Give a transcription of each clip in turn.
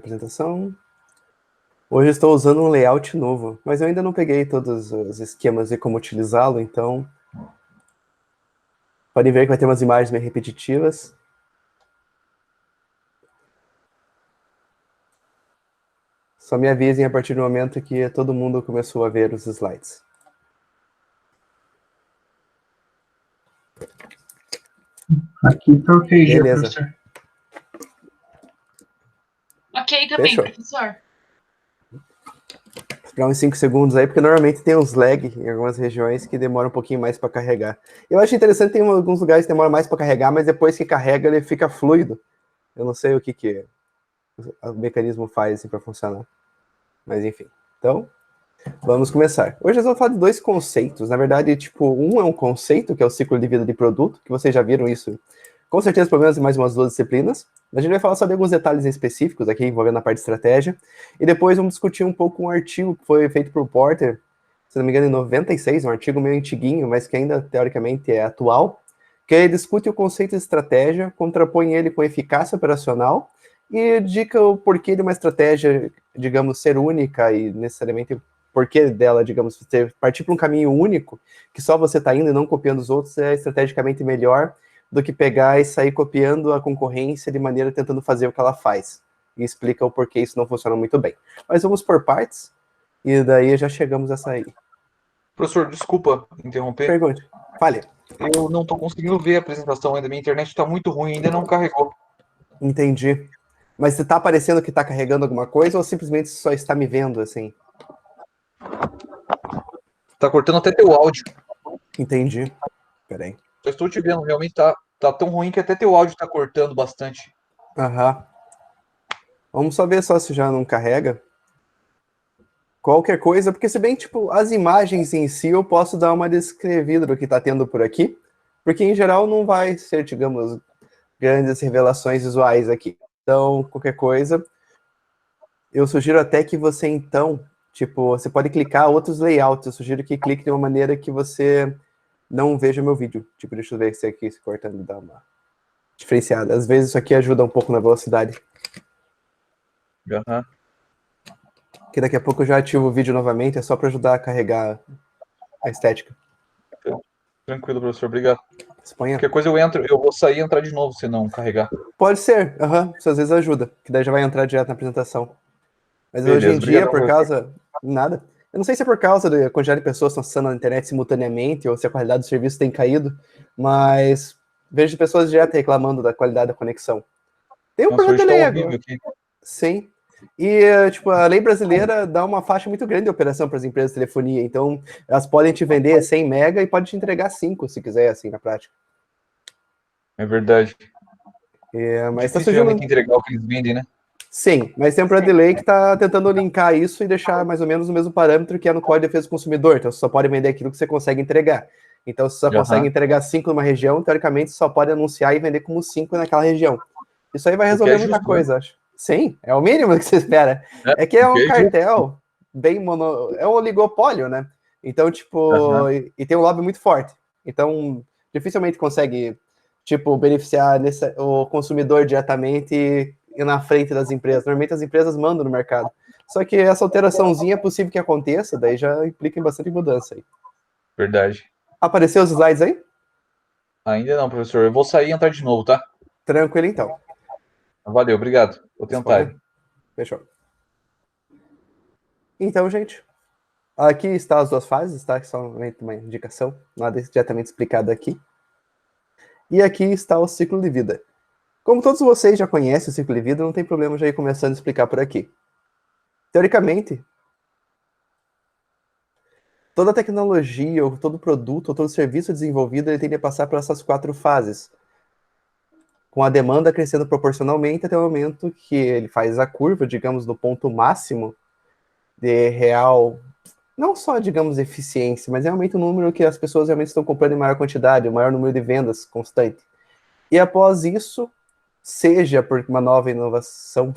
apresentação. Hoje eu estou usando um layout novo, mas eu ainda não peguei todos os esquemas de como utilizá-lo, então podem ver que vai ter umas imagens meio repetitivas. Só me avisem a partir do momento que todo mundo começou a ver os slides. Aqui tá ok, já, Beleza. professor. Ok também, Fechou. professor. Esperar uns 5 segundos aí, porque normalmente tem uns lag em algumas regiões que demoram um pouquinho mais para carregar. Eu acho interessante, tem alguns lugares que demoram mais para carregar, mas depois que carrega ele fica fluido. Eu não sei o que o mecanismo faz assim, para funcionar. Mas enfim. Então, vamos começar. Hoje nós vamos falar de dois conceitos. Na verdade, um é um conceito, que é o ciclo de vida de produto, que vocês já viram isso, com certeza, pelo menos em mais umas 2 disciplinas. A gente vai falar sobre alguns detalhes específicos aqui, envolvendo a parte de estratégia. E depois vamos discutir um pouco um artigo que foi feito por Porter, se não me engano, em 96, um artigo meio antiguinho, mas que ainda, teoricamente, é atual, que ele discute o conceito de estratégia, contrapõe ele com eficácia operacional e indica o porquê de uma estratégia, digamos, ser única e necessariamente o porquê dela, digamos, partir para um caminho único, que só você está indo e não copiando os outros, é estrategicamente melhor do que pegar e sair copiando a concorrência de maneira tentando fazer o que ela faz. E explica o porquê isso não funciona muito bem. Mas vamos por partes, e daí já chegamos a sair. Professor, desculpa interromper. Pergunte. Fale. Eu não estou conseguindo ver a apresentação ainda. Minha internet está muito ruim, ainda não carregou. Entendi. Mas você está aparecendo que está carregando alguma coisa ou simplesmente só está me vendo assim? Tá cortando até teu áudio. Entendi. Peraí. Eu estou te vendo, realmente tá tão ruim que até teu áudio está cortando bastante. Aham. Vamos só ver só se já não carrega. Qualquer coisa, porque se bem, as imagens em si eu posso dar uma descrevida do que está tendo por aqui, porque em geral não vai ser, digamos, grandes revelações visuais aqui. Então, qualquer coisa, eu sugiro até que você, então, você pode clicar outros layouts, eu sugiro que clique de uma maneira que você não veja meu vídeo. Deixa eu ver se aqui se cortando, dá uma diferenciada. Às vezes isso aqui ajuda um pouco na velocidade. Uhum. Que daqui a pouco eu já ativo o vídeo novamente, é só para ajudar a carregar a estética. Tranquilo, professor, obrigado. Exponha. Qualquer coisa eu vou sair e entrar de novo se não carregar. Pode ser, isso às vezes ajuda, que daí já vai entrar direto na apresentação. Mas beleza, hoje em dia, obrigado, por causa... Nada. Eu não sei se é por causa da quantidade de pessoas que estão acessando a internet simultaneamente, ou se a qualidade do serviço tem caído, mas vejo pessoas direto reclamando da qualidade da conexão. Tem um Nossa, problema de hoje lei tá horrível agora. aqui. Sim. E, a lei brasileira dá uma faixa muito grande de operação para as empresas de telefonia, então elas podem te vender 100 mega e podem te entregar 5, se quiser, assim, na prática. É verdade. Mas está Difícil surgindo... realmente entregar o que eles vendem, né? Sim, mas tem um projeto de lei que está tentando linkar isso e deixar mais ou menos o mesmo parâmetro que é no Código de Defesa do Consumidor. Então, você só pode vender aquilo que você consegue entregar. Então, se você só consegue entregar 5 numa região, teoricamente, você só pode anunciar e vender como 5 naquela região. Isso aí vai resolver muita coisa, acho. Sim, é o mínimo que você espera. É que é um cartel bem é um oligopólio, né? Então, e tem um lobby muito forte. Então, dificilmente consegue, beneficiar o consumidor diretamente e na frente das empresas. Normalmente as empresas mandam no mercado. Só que essa alteraçãozinha é possível que aconteça, daí já implica em bastante mudança aí. Verdade. Apareceu os slides aí? Ainda não, professor. Eu vou sair e entrar de novo, tá? Tranquilo, então. Valeu, obrigado. Vou tentar. Fechou. Então, gente, aqui está as 2 fases, tá? Que são uma indicação, nada diretamente explicado aqui. E aqui está o ciclo de vida. Como todos vocês já conhecem o ciclo de vida, não tem problema já ir começando a explicar por aqui. Teoricamente, toda tecnologia, ou todo produto, ou todo serviço desenvolvido, ele tem que passar por essas 4 fases. Com a demanda crescendo proporcionalmente até o momento que ele faz a curva, digamos, do ponto máximo de real, não só, digamos, eficiência, mas realmente o número que as pessoas realmente estão comprando em maior quantidade, o maior número de vendas constante. E após isso, seja por uma nova inovação,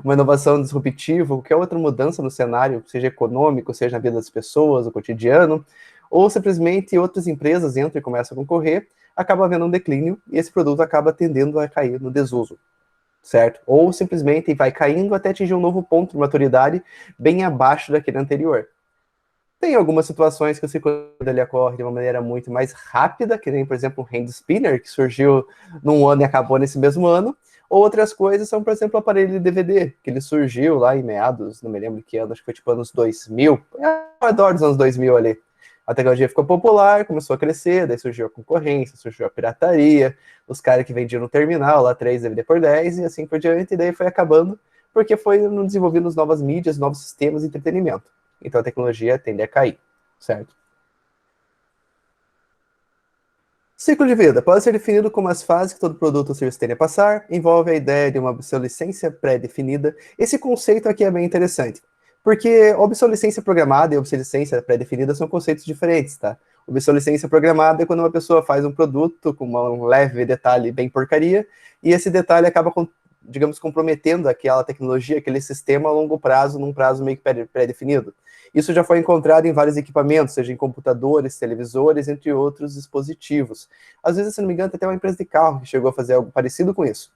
uma inovação disruptiva, qualquer outra mudança no cenário, seja econômico, seja na vida das pessoas, no cotidiano, ou simplesmente outras empresas entram e começam a concorrer, acaba havendo um declínio e esse produto acaba tendendo a cair no desuso. certo? Ou simplesmente vai caindo até atingir um novo ponto de maturidade bem abaixo daquele anterior. Tem algumas situações que o ciclo dele ocorre de uma maneira muito mais rápida, que nem, por exemplo, o hand spinner, que surgiu num ano e acabou nesse mesmo ano. Outras coisas são, por exemplo, o aparelho de DVD, que ele surgiu lá em meados, não me lembro que ano, acho que foi tipo anos 2000, ao redor dos anos 2000 ali. A tecnologia ficou popular, começou a crescer, daí surgiu a concorrência, surgiu a pirataria, os caras que vendiam no terminal lá 3 DVD por 10 e assim por diante, e daí foi acabando, porque foi desenvolvendo novas mídias, novos sistemas de entretenimento. Então a tecnologia tende a cair, certo? Ciclo de vida pode ser definido como as fases que todo produto ou serviço tende a passar, envolve a ideia de uma obsolescência pré-definida. Esse conceito aqui é bem interessante, porque obsolescência programada e obsolescência pré-definida são conceitos diferentes, tá? Obsolescência programada é quando uma pessoa faz um produto com um leve detalhe bem porcaria, e esse detalhe acaba, digamos, comprometendo aquela tecnologia, aquele sistema a longo prazo, num prazo meio que pré-definido. Isso já foi encontrado em vários equipamentos, seja em computadores, televisores, entre outros dispositivos. Às vezes, se não me engano, tem até uma empresa de carro que chegou a fazer algo parecido com isso.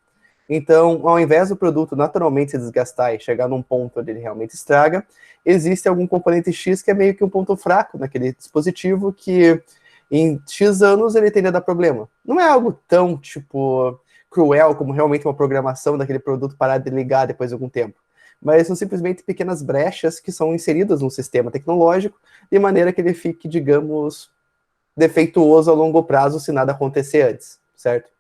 Então, ao invés do produto naturalmente se desgastar e chegar num ponto onde ele realmente estraga, existe algum componente X que é meio que um ponto fraco naquele dispositivo que em X anos ele tende a dar problema. Não é algo tão, tipo, cruel como realmente uma programação daquele produto parar de ligar depois de algum tempo, mas são simplesmente pequenas brechas que são inseridas no sistema tecnológico, de maneira que ele fique, digamos, defeituoso a longo prazo se nada acontecer antes, certo?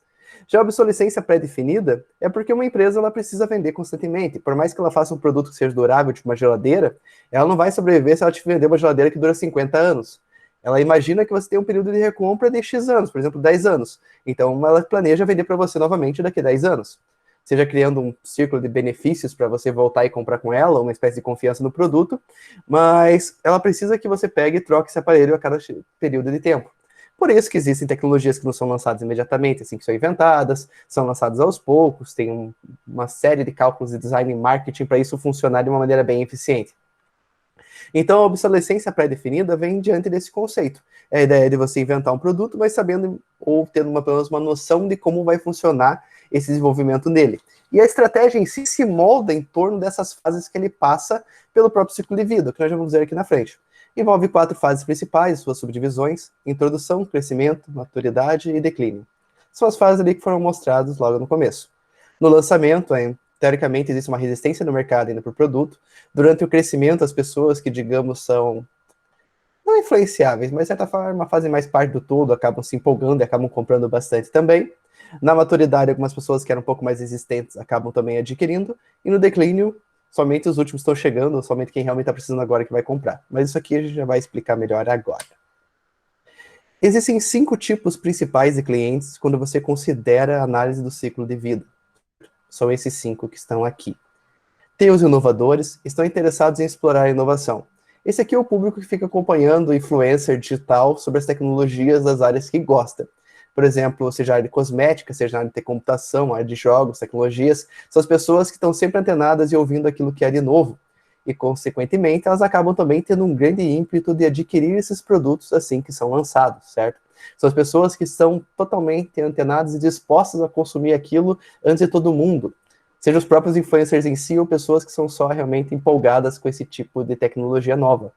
Já a obsolescência pré-definida é porque uma empresa ela precisa vender constantemente. Por mais que ela faça um produto que seja durável, tipo uma geladeira, ela não vai sobreviver se ela te vender uma geladeira que dura 50 anos. Ela imagina que você tem um período de recompra de X anos, por exemplo, 10 anos. Então ela planeja vender para você novamente daqui a 10 anos. Seja criando um círculo de benefícios para você voltar e comprar com ela, uma espécie de confiança no produto, mas ela precisa que você pegue e troque esse aparelho a cada período de tempo. Por isso que existem tecnologias que não são lançadas imediatamente, assim que são inventadas, são lançadas aos poucos, tem uma série de cálculos de design e marketing para isso funcionar de uma maneira bem eficiente. Então, a obsolescência pré-definida vem diante desse conceito. É a ideia de você inventar um produto, mas sabendo ou tendo pelo menos uma noção de como vai funcionar esse desenvolvimento nele. E a estratégia em si se molda em torno dessas fases que ele passa pelo próprio ciclo de vida, que nós já vamos ver aqui na frente. Envolve 4 fases principais, suas subdivisões: introdução, crescimento, maturidade e declínio. São as fases ali que foram mostradas logo no começo. No lançamento, teoricamente, existe uma resistência no mercado ainda para o produto. Durante o crescimento, as pessoas que, digamos, são não influenciáveis, mas de certa forma fazem mais parte do todo, acabam se empolgando e acabam comprando bastante também. Na maturidade, algumas pessoas que eram um pouco mais resistentes acabam também adquirindo. E no declínio, somente os últimos estão chegando, somente quem realmente está precisando agora que vai comprar. Mas isso aqui a gente já vai explicar melhor agora. Existem 5 tipos principais de clientes quando você considera a análise do ciclo de vida. São esses 5 que estão aqui. Tem os inovadores, estão interessados em explorar a inovação. Esse aqui é o público que fica acompanhando o influencer digital sobre as tecnologias das áreas que gosta. Por exemplo, seja a área de cosmética, seja a área de computação, a área de jogos, tecnologias, são as pessoas que estão sempre antenadas e ouvindo aquilo que é de novo. E, consequentemente, elas acabam também tendo um grande ímpeto de adquirir esses produtos assim que são lançados, certo? São as pessoas que estão totalmente antenadas e dispostas a consumir aquilo antes de todo mundo. Seja os próprios influencers em si ou pessoas que são só realmente empolgadas com esse tipo de tecnologia nova.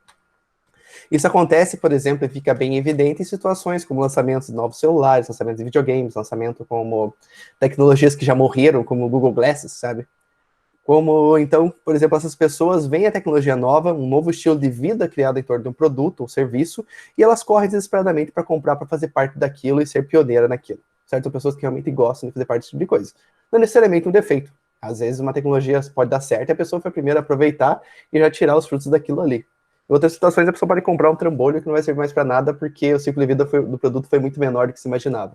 Isso acontece, por exemplo, e fica bem evidente em situações como lançamentos de novos celulares, lançamentos de videogames, lançamento como tecnologias que já morreram, como o Google Glasses, sabe? Como, então, por exemplo, essas pessoas veem a tecnologia nova, um novo estilo de vida criado em torno de um produto ou serviço, e elas correm desesperadamente para comprar, para fazer parte daquilo e ser pioneira naquilo. Certo? São pessoas que realmente gostam de fazer parte desse tipo de coisa. Não necessariamente um defeito. Às vezes uma tecnologia pode dar certo e a pessoa foi a primeira a aproveitar e já tirar os frutos daquilo ali. Em outras situações, a pessoa pode comprar um trambolho que não vai servir mais para nada porque o ciclo de vida do produto foi muito menor do que se imaginava.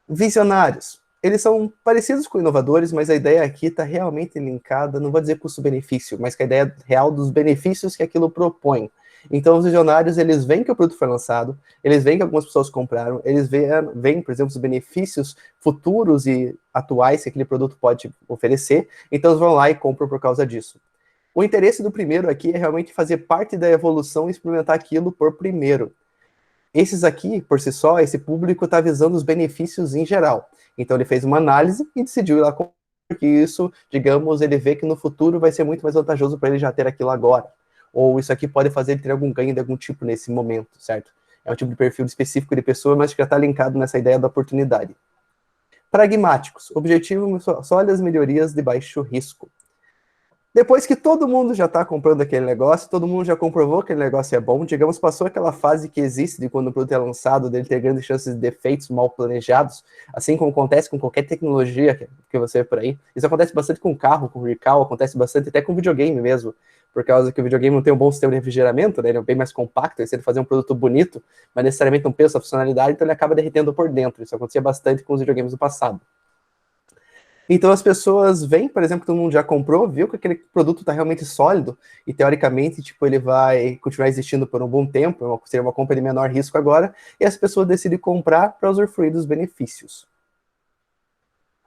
Visionários. Eles são parecidos com inovadores, mas a ideia aqui está realmente linkada, não vou dizer custo-benefício, mas com a ideia real dos benefícios que aquilo propõe. Então, os visionários, eles veem que o produto foi lançado, eles veem que algumas pessoas compraram, eles veem, por exemplo, os benefícios futuros e atuais que aquele produto pode oferecer, então eles vão lá e compram por causa disso. O interesse do primeiro aqui é realmente fazer parte da evolução e experimentar aquilo por primeiro. Esses aqui, por si só, esse público está visando os benefícios em geral. Então ele fez uma análise e decidiu ir lá porque isso, digamos, ele vê que no futuro vai ser muito mais vantajoso para ele já ter aquilo agora. Ou isso aqui pode fazer ele ter algum ganho de algum tipo nesse momento, certo? É um tipo de perfil específico de pessoa, mas que já está linkado nessa ideia da oportunidade. Pragmáticos. Objetivo, sólidas melhorias de baixo risco. Depois que todo mundo já está comprando aquele negócio, todo mundo já comprovou que aquele negócio é bom, digamos, passou aquela fase que existe de quando o produto é lançado, dele ter grandes chances de defeitos mal planejados, assim como acontece com qualquer tecnologia que você vê por aí. Isso acontece bastante com carro, com recall, acontece bastante até com videogame mesmo, por causa que o videogame não tem um bom sistema de refrigeramento, né? Ele é bem mais compacto, ele precisa fazer um produto bonito, mas necessariamente não pensa a funcionalidade, então ele acaba derretendo por dentro. Isso acontecia bastante com os videogames do passado. Então as pessoas veem, por exemplo, que todo mundo já comprou, viu que aquele produto está realmente sólido e teoricamente, tipo, ele vai continuar existindo por um bom tempo, seria uma compra de menor risco agora, e as pessoas decidem comprar para usufruir dos benefícios.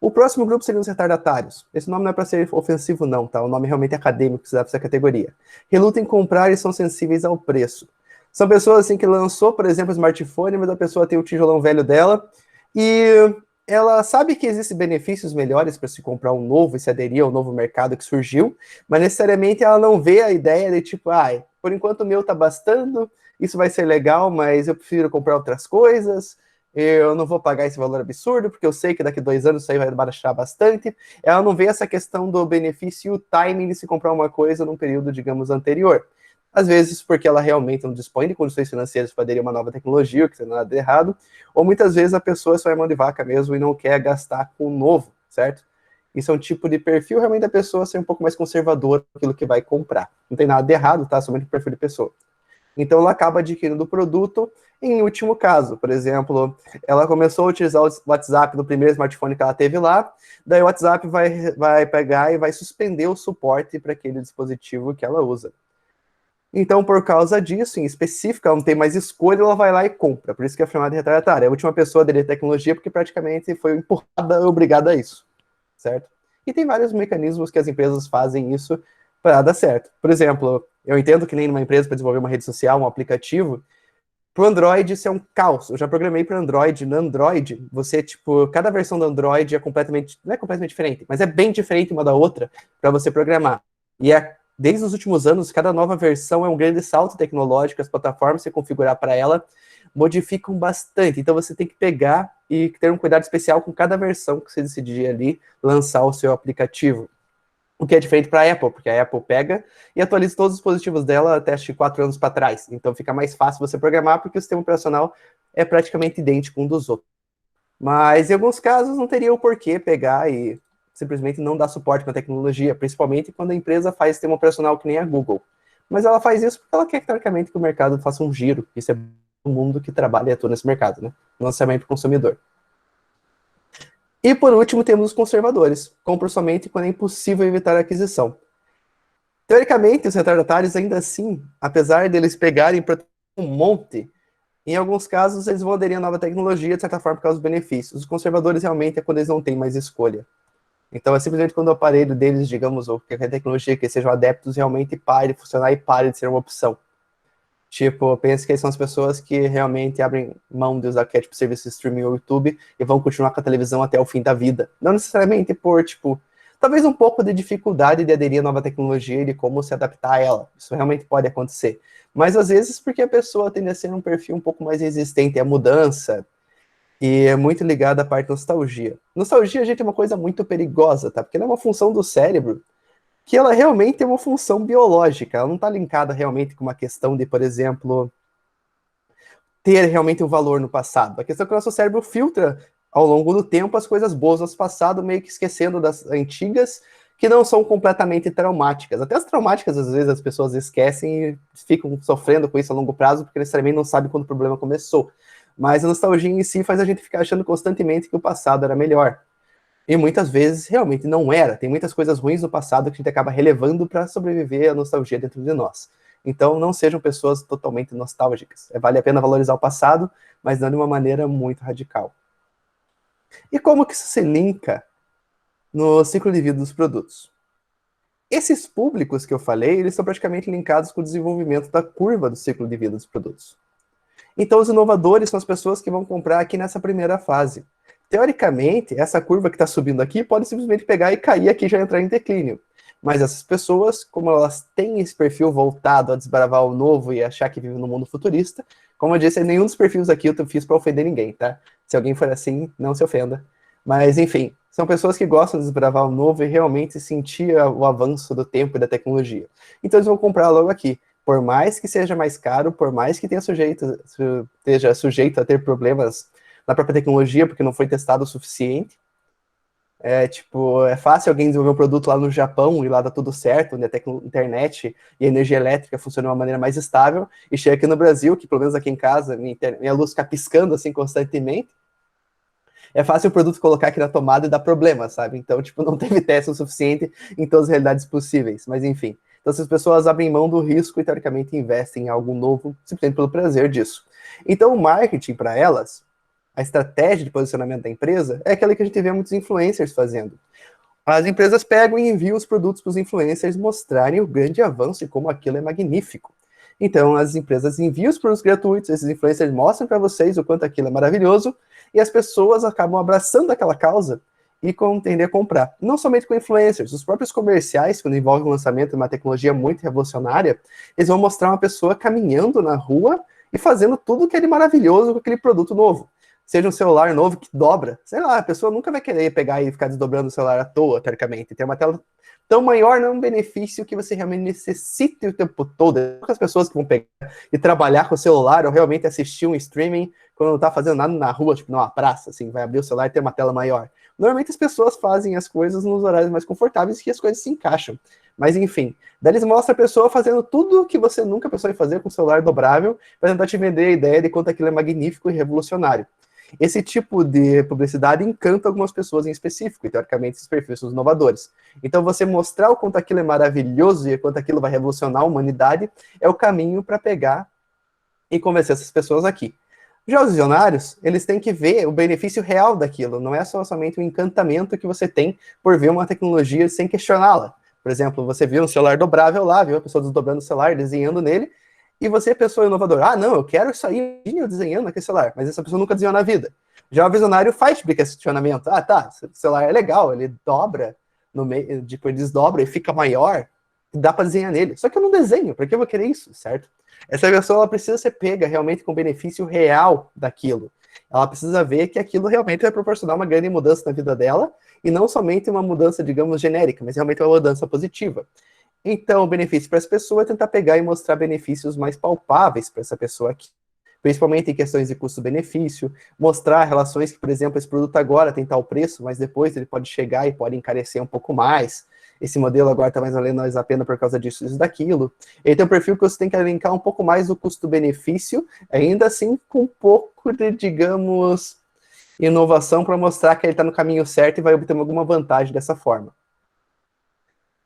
O próximo grupo seriam os retardatários. Esse nome não é para ser ofensivo não, tá? O nome realmente é acadêmico que se dá para essa categoria. Relutam em comprar e são sensíveis ao preço. São pessoas assim que lançou, por exemplo, o smartphone, mas a pessoa tem o tijolão velho dela e ela sabe que existem benefícios melhores para se comprar um novo e se aderir ao novo mercado que surgiu, mas necessariamente ela não vê a ideia de tipo, por enquanto o meu tá bastando, isso vai ser legal, mas eu prefiro comprar outras coisas, eu não vou pagar esse valor absurdo, porque eu sei que daqui a 2 anos isso aí vai baixar bastante. Ela não vê essa questão do benefício e o timing de se comprar uma coisa num período, digamos, anterior. Às vezes porque ela realmente não dispõe de condições financeiras para aderir a uma nova tecnologia, que não tem nada de errado, ou muitas vezes a pessoa só é mão de vaca mesmo e não quer gastar com o novo, certo? Isso é um tipo de perfil realmente da pessoa ser um pouco mais conservadora naquilo que vai comprar. Não tem nada de errado, tá? Somente o perfil de pessoa. Então ela acaba adquirindo o produto em último caso. Por exemplo, ela começou a utilizar o WhatsApp no primeiro smartphone que ela teve lá, daí o WhatsApp vai pegar e vai suspender o suporte para aquele dispositivo que ela usa. Então, por causa disso, em específico, ela não tem mais escolha, ela vai lá e compra. Por isso que é chamada de retardatária. É a última pessoa a aderir à tecnologia, porque praticamente foi empurrada, obrigada a isso, certo? E tem vários mecanismos que as empresas fazem isso para dar certo. Por exemplo, eu entendo que nem numa empresa para desenvolver uma rede social, um aplicativo, para o Android isso é um caos. Eu já programei para Android. No Android, você, tipo, cada versão do Android é completamente, não é completamente diferente, mas é bem diferente uma da outra para você programar. E desde os últimos anos, cada nova versão é um grande salto tecnológico, as plataformas, você configurar para ela, modificam bastante. Então você tem que pegar e ter um cuidado especial com cada versão que você decidir ali lançar o seu aplicativo. O que é diferente para a Apple, porque a Apple pega e atualiza todos os dispositivos dela até acho que 4 anos para trás. Então fica mais fácil você programar, porque o sistema operacional é praticamente idêntico um dos outros. Mas em alguns casos não teria o porquê pegar e simplesmente não dar suporte para a tecnologia, principalmente quando a empresa faz sistema operacional que nem a Google. Mas ela faz isso porque ela quer, teoricamente, que o mercado faça um giro. Isso é o mundo que trabalha e atua nesse mercado, né? Não necessariamente para o consumidor. E por último, temos os conservadores. Compram somente quando é impossível evitar a aquisição. Teoricamente, os retardatários, ainda assim, apesar deles pegarem um monte, em alguns casos eles vão aderir à nova tecnologia, de certa forma, por causa dos benefícios. Os conservadores realmente é quando eles não têm mais escolha. Então é simplesmente quando o aparelho deles, digamos, ou qualquer tecnologia que sejam adeptos, realmente pare de funcionar e pare de ser uma opção. Tipo, penso que são as pessoas que realmente abrem mão de usar tipo serviço de streaming ou YouTube e vão continuar com a televisão até o fim da vida. Não necessariamente por, tipo, talvez um pouco de dificuldade de aderir à nova tecnologia e de como se adaptar a ela. Isso realmente pode acontecer. Mas às vezes porque a pessoa tende a ser um perfil um pouco mais resistente à mudança e é muito ligado à parte de nostalgia. Nostalgia, gente, é uma coisa muito perigosa, tá? Porque ela é uma função do cérebro que ela realmente é uma função biológica, ela não está linkada realmente com uma questão de, por exemplo, ter realmente um valor no passado. A questão é que o nosso cérebro filtra ao longo do tempo as coisas boas do passado, meio que esquecendo das antigas, que não são completamente traumáticas. Até as traumáticas, às vezes, as pessoas esquecem e ficam sofrendo com isso a longo prazo, porque necessariamente não sabem quando o problema começou. Mas a nostalgia em si faz a gente ficar achando constantemente que o passado era melhor. E muitas vezes realmente não era. Tem muitas coisas ruins do passado que a gente acaba relevando para sobreviver à nostalgia dentro de nós. Então não sejam pessoas totalmente nostálgicas. Vale a pena valorizar o passado, mas não de uma maneira muito radical. E como que isso se linka no ciclo de vida dos produtos? Esses públicos que eu falei, eles são praticamente linkados com o desenvolvimento da curva do ciclo de vida dos produtos. Então os inovadores são as pessoas que vão comprar aqui nessa primeira fase. teoricamente, essa curva que está subindo aqui pode simplesmente pegar e cair aqui e já entrar em declínio. Mas essas pessoas, como elas têm esse perfil voltado a desbravar o novo e achar que vive no mundo futurista, como eu disse, nenhum dos perfis aqui eu fiz para ofender ninguém, tá? Se alguém for assim, não se ofenda. Mas, enfim, são pessoas que gostam de desbravar o novo e realmente sentir o avanço do tempo e da tecnologia. Então eles vão comprar logo aqui. Por mais que seja mais caro, por mais que esteja sujeito a ter problemas na própria tecnologia, porque não foi testado o suficiente. É fácil alguém desenvolver um produto lá no Japão e lá dá tudo certo, onde a internet e a energia elétrica funcionam de uma maneira mais estável, e chega aqui no Brasil, que pelo menos aqui em casa, minha luz fica piscando assim constantemente, é fácil o produto colocar aqui na tomada e dar problema, sabe? Então, não teve teste o suficiente em todas as realidades possíveis, mas enfim. Então, essas pessoas abrem mão do risco e, teoricamente, investem em algo novo, simplesmente pelo prazer disso. Então, o marketing, para elas, a estratégia de posicionamento da empresa é aquela que a gente vê muitos influencers fazendo. As empresas pegam e enviam os produtos para os influencers mostrarem o grande avanço e como aquilo é magnífico. Então, as empresas enviam os produtos gratuitos, esses influencers mostram para vocês o quanto aquilo é maravilhoso, e as pessoas acabam abraçando aquela causa e tendem a comprar. Não somente com influencers, os próprios comerciais, quando envolvem o lançamento de uma tecnologia muito revolucionária, eles vão mostrar uma pessoa caminhando na rua e fazendo tudo que é de maravilhoso com aquele produto novo. Seja um celular novo que dobra, sei lá, a pessoa nunca vai querer pegar e ficar desdobrando o celular à toa, teoricamente. Ter uma tela tão maior não é um benefício que você realmente necessite o tempo todo. Poucas pessoas que vão pegar e trabalhar com o celular ou realmente assistir um streaming quando não tá fazendo nada na rua, numa praça, assim, vai abrir o celular e ter uma tela maior. Normalmente as pessoas fazem as coisas nos horários mais confortáveis que as coisas se encaixam. Mas enfim, daí eles mostram a pessoa fazendo tudo que você nunca pensou em fazer com o celular dobrável para tentar te vender a ideia de quanto aquilo é magnífico e revolucionário. Esse tipo de publicidade encanta algumas pessoas em específico, e teoricamente esses perfis são inovadores. Então você mostrar o quanto aquilo é maravilhoso e o quanto aquilo vai revolucionar a humanidade é o caminho para pegar e convencer essas pessoas aqui. Já os visionários, eles têm que ver o benefício real daquilo, não é somente o encantamento que você tem por ver uma tecnologia sem questioná-la. Por exemplo, você viu um celular dobrável lá, viu a pessoa desdobrando o celular, desenhando nele, e você é pessoa inovadora. Ah, não, eu quero isso aí, eu desenhando naquele celular, mas essa pessoa nunca desenhou na vida. Já o visionário faz esse questionamento. Ah, tá, o celular é legal, ele dobra no meio, depois desdobra e fica maior, dá para desenhar nele. Só que eu não desenho, por que eu vou querer isso, certo? Essa pessoa ela precisa ser pega realmente com o benefício real daquilo. Ela precisa ver que aquilo realmente vai proporcionar uma grande mudança na vida dela, e não somente uma mudança, digamos, genérica, mas realmente uma mudança positiva. Então, o benefício para essa pessoa é tentar pegar e mostrar benefícios mais palpáveis para essa pessoa aqui. Principalmente em questões de custo-benefício, mostrar relações que, por exemplo, esse produto agora tem tal preço, mas depois ele pode chegar e pode encarecer um pouco mais. Esse modelo agora está mais valendo mais a pena por causa disso e daquilo. Ele tem um perfil que você tem que elencar um pouco mais do custo-benefício, ainda assim com um pouco de, digamos, inovação para mostrar que ele está no caminho certo e vai obter alguma vantagem dessa forma.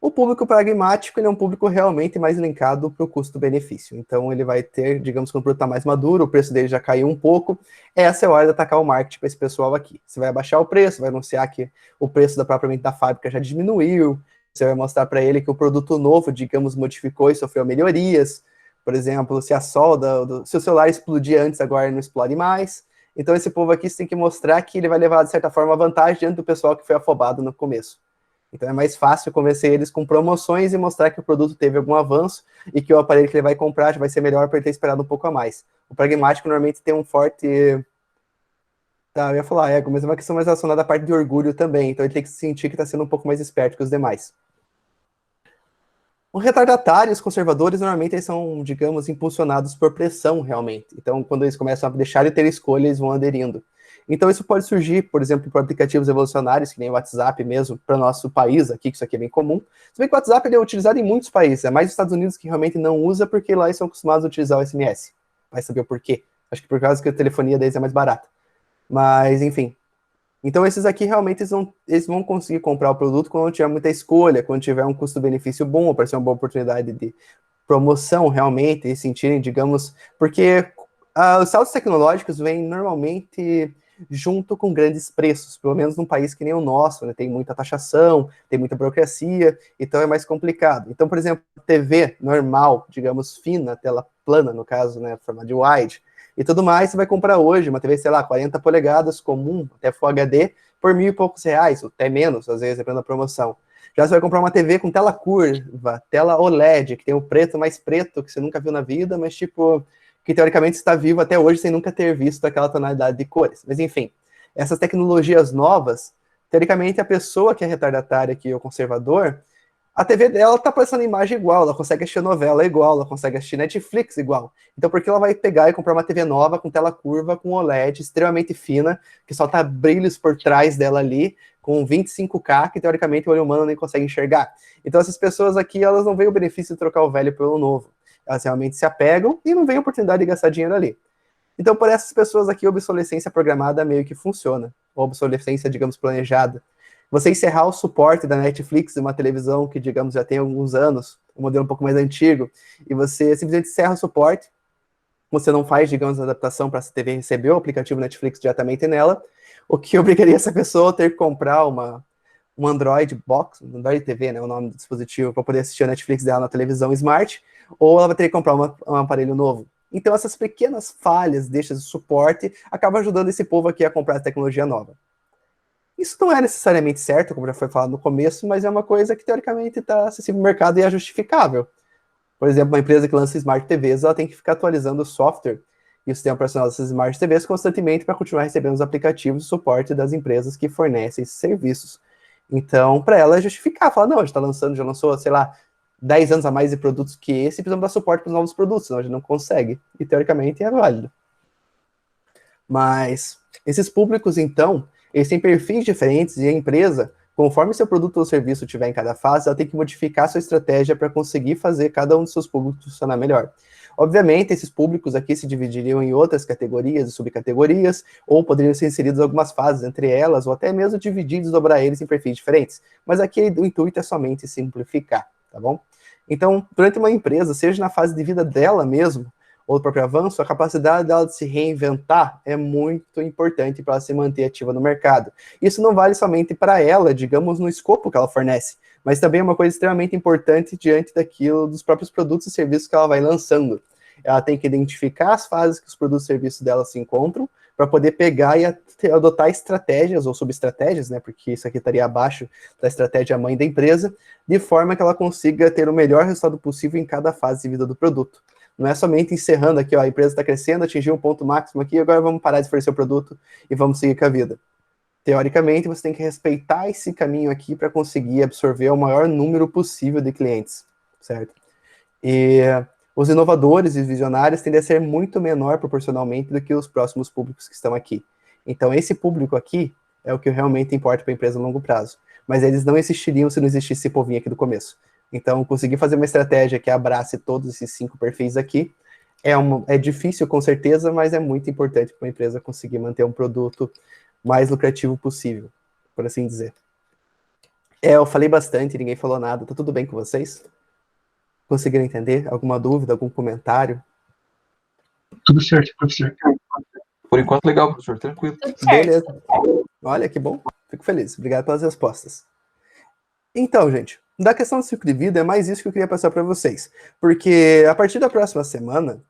O público pragmático ele é um público realmente mais linkado para o custo-benefício. Então, ele vai ter, digamos, quando o produto está mais maduro, o preço dele já caiu um pouco, essa é a hora de atacar o marketing para esse pessoal aqui. Você vai abaixar o preço, vai anunciar que o preço propriamente da fábrica já diminuiu, você vai mostrar para ele que o produto novo, digamos, modificou e sofreu melhorias. Por exemplo, se a solda, se o celular explodir antes, agora não explode mais. Então, esse povo aqui você tem que mostrar que ele vai levar, de certa forma, vantagem diante do pessoal que foi afobado no começo. Então é mais fácil convencer eles com promoções e mostrar que o produto teve algum avanço e que o aparelho que ele vai comprar já vai ser melhor para ele ter esperado um pouco a mais. O pragmático normalmente tem um forte... Tá, eu ia falar ego, mas é uma questão mais relacionada à parte de orgulho também. Então ele tem que sentir que está sendo um pouco mais esperto que os demais. Os retardatários conservadores, normalmente, eles são, digamos, impulsionados por pressão, realmente. Então, quando eles começam a deixar de ter escolha, eles vão aderindo. Então, isso pode surgir, por exemplo, por aplicativos evolucionários, que nem o WhatsApp mesmo, para o nosso país aqui, que isso aqui é bem comum. Se bem que o WhatsApp ele é utilizado em muitos países, é mais os Estados Unidos que realmente não usa, porque lá eles são acostumados a utilizar o SMS. Vai saber o porquê. Acho que por causa que a telefonia deles é mais barata. Mas, enfim. Então, esses aqui realmente eles vão conseguir comprar o produto quando tiver muita escolha, quando tiver um custo-benefício bom, aparecer uma boa oportunidade de promoção realmente, e sentirem, digamos, porque os saltos tecnológicos vêm normalmente junto com grandes preços, pelo menos num país que nem o nosso, né? Tem muita taxação, tem muita burocracia, então é mais complicado. Então, por exemplo, TV normal, digamos, fina, tela plana, no caso, né, forma de wide, e tudo mais, você vai comprar hoje uma TV, sei lá, 40 polegadas comum, até Full HD, por R$ 1.000 e poucos, ou até menos, às vezes, dependendo da promoção. Já você vai comprar uma TV com tela curva, tela OLED, que tem o preto mais preto que você nunca viu na vida, mas tipo, que teoricamente está vivo até hoje sem nunca ter visto aquela tonalidade de cores. Mas enfim, essas tecnologias novas, teoricamente a pessoa que é retardatária aqui, o conservador, a TV dela tá passando imagem igual, ela consegue assistir novela igual, ela consegue assistir Netflix igual. Então por que ela vai pegar e comprar uma TV nova com tela curva, com OLED, extremamente fina, que só tá brilhos por trás dela ali, com 25K, que teoricamente o olho humano nem consegue enxergar. Então essas pessoas aqui, elas não veem o benefício de trocar o velho pelo novo. Elas realmente se apegam e não veem a oportunidade de gastar dinheiro ali. Então por essas pessoas aqui, a obsolescência programada meio que funciona. Ou obsolescência, digamos, planejada. Você encerrar o suporte da Netflix de uma televisão que, digamos, já tem alguns anos, um modelo um pouco mais antigo, e você simplesmente encerra o suporte, você não faz, digamos, a adaptação para essa TV receber o aplicativo Netflix diretamente nela, o que obrigaria essa pessoa a ter que comprar um Android Box, um Android TV, né, o nome do dispositivo, para poder assistir a Netflix dela na televisão Smart, ou ela vai ter que comprar um aparelho novo. Então essas pequenas falhas, deixas de suporte, acabam ajudando esse povo aqui a comprar a tecnologia nova. Isso não é necessariamente certo, como já foi falado no começo, mas é uma coisa que teoricamente está acessível no mercado e é justificável. Por exemplo, uma empresa que lança Smart TVs, ela tem que ficar atualizando o software e o sistema operacional dessas Smart TVs constantemente para continuar recebendo os aplicativos de suporte das empresas que fornecem esses serviços. Então, para ela é justificar, falar, não, a gente está lançando, já lançou, sei lá, 10 anos a mais de produtos que esse, precisamos dar suporte para os novos produtos, senão a gente não consegue. E teoricamente é válido. Mas esses públicos, então, eles têm perfis diferentes e a empresa, conforme seu produto ou serviço tiver em cada fase, ela tem que modificar sua estratégia para conseguir fazer cada um dos seus públicos funcionar melhor. Obviamente, esses públicos aqui se dividiriam em outras categorias e subcategorias, ou poderiam ser inseridos em algumas fases entre elas, ou até mesmo divididos, dobrar eles em perfis diferentes. Mas aqui o intuito é somente simplificar, tá bom? Então, durante uma empresa, seja na fase de vida dela mesmo, ou do próprio avanço, a capacidade dela de se reinventar é muito importante para ela se manter ativa no mercado. Isso não vale somente para ela, digamos, no escopo que ela fornece, mas também é uma coisa extremamente importante diante daquilo, dos próprios produtos e serviços que ela vai lançando. Ela tem que identificar as fases que os produtos e serviços dela se encontram, para poder pegar e adotar estratégias ou subestratégias, né, porque isso aqui estaria abaixo da estratégia mãe da empresa, de forma que ela consiga ter o melhor resultado possível em cada fase de vida do produto. Não é somente encerrando aqui, ó, a empresa está crescendo, atingiu um ponto máximo aqui, agora vamos parar de oferecer o produto e vamos seguir com a vida. Teoricamente, você tem que respeitar esse caminho aqui para conseguir absorver o maior número possível de clientes, certo? E os inovadores e visionários tendem a ser muito menor proporcionalmente do que os próximos públicos que estão aqui. Então, esse público aqui é o que realmente importa para a empresa a longo prazo. Mas eles não existiriam se não existisse esse povinho aqui do começo. Então, conseguir fazer uma estratégia que abrace todos esses 5 perfis aqui é difícil, com certeza, mas é muito importante para uma empresa conseguir manter um produto mais lucrativo possível, por assim dizer. Eu falei bastante, ninguém falou nada. Tá tudo bem com vocês? Conseguiram entender? Alguma dúvida, algum comentário? Tudo certo, professor. Por enquanto, legal, professor. Tranquilo. Beleza. Olha, que bom. Fico feliz. Obrigado pelas respostas. Então, gente, da questão do ciclo de vida, é mais isso que eu queria passar para vocês. Porque a partir da próxima semana,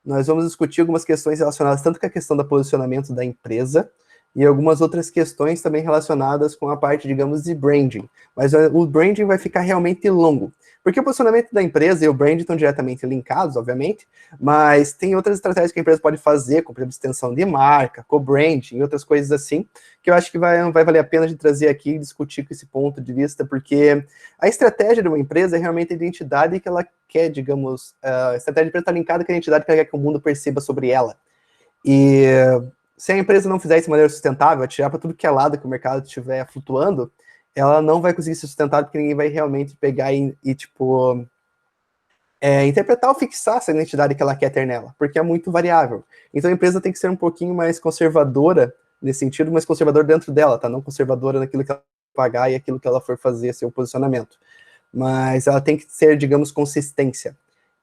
nós vamos discutir algumas questões relacionadas tanto com a questão do posicionamento da empresa e algumas outras questões também relacionadas com a parte, digamos, de branding. Mas o branding vai ficar realmente longo. Porque o posicionamento da empresa e o branding estão diretamente linkados, obviamente, mas tem outras estratégias que a empresa pode fazer, como, por exemplo, extensão de marca, co-branding e outras coisas assim, que eu acho que vai valer a pena de trazer aqui e discutir com esse ponto de vista, porque a estratégia de uma empresa é realmente a identidade que ela quer, digamos, a estratégia da empresa está linkada com a identidade que ela quer que o mundo perceba sobre ela. E se a empresa não fizer isso de maneira sustentável, atirar para tudo que é lado que o mercado estiver flutuando, ela não vai conseguir ser sustentável porque ninguém vai realmente pegar tipo, interpretar ou fixar essa identidade que ela quer ter nela, porque é muito variável. Então a empresa tem que ser um pouquinho mais conservadora nesse sentido, mas conservadora dentro dela, tá? Não conservadora naquilo que ela pagar e aquilo que ela for fazer, seu posicionamento. Mas ela tem que ser, digamos, consistência.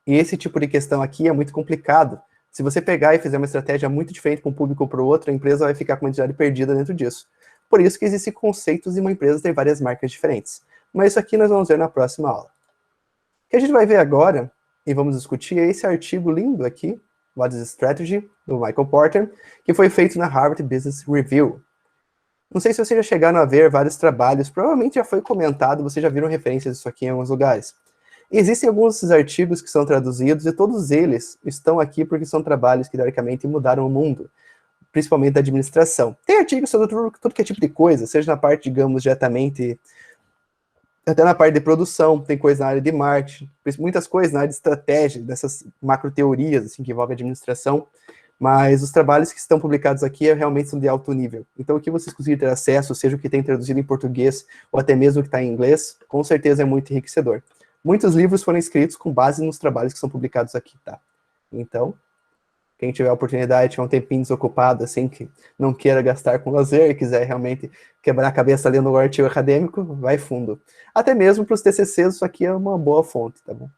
E esse tipo de questão aqui é muito complicado. Se você pegar e fizer uma estratégia muito diferente para um público ou para o outro, a empresa vai ficar com uma identidade perdida dentro disso. Por isso que existem conceitos de uma empresa ter várias marcas diferentes. Mas isso aqui nós vamos ver na próxima aula. O que a gente vai ver agora, e vamos discutir, é esse artigo lindo aqui, What is Strategy, do Michael Porter, que foi feito na Harvard Business Review. Não sei se vocês já chegaram a ver vários trabalhos, provavelmente já foi comentado, vocês já viram referências disso aqui em alguns lugares. Existem alguns desses artigos que são traduzidos, e todos eles estão aqui porque são trabalhos que, teoricamente, mudaram o mundo, principalmente da administração. Tem artigos sobre tudo que é tipo de coisa, seja na parte, digamos, diretamente, até na parte de produção, tem coisa na área de marketing, muitas coisas na área de estratégia, dessas macro teorias assim, que envolvem a administração, mas os trabalhos que estão publicados aqui realmente são de alto nível. Então, o que vocês conseguirem ter acesso, seja o que tem traduzido em português, ou até mesmo o que está em inglês, com certeza é muito enriquecedor. Muitos livros foram escritos com base nos trabalhos que são publicados aqui, tá? Então, quem tiver a oportunidade, tiver um tempinho desocupado, assim, que não queira gastar com lazer e quiser realmente quebrar a cabeça lendo um artigo acadêmico, vai fundo. Até mesmo para os TCCs, isso aqui é uma boa fonte, tá bom?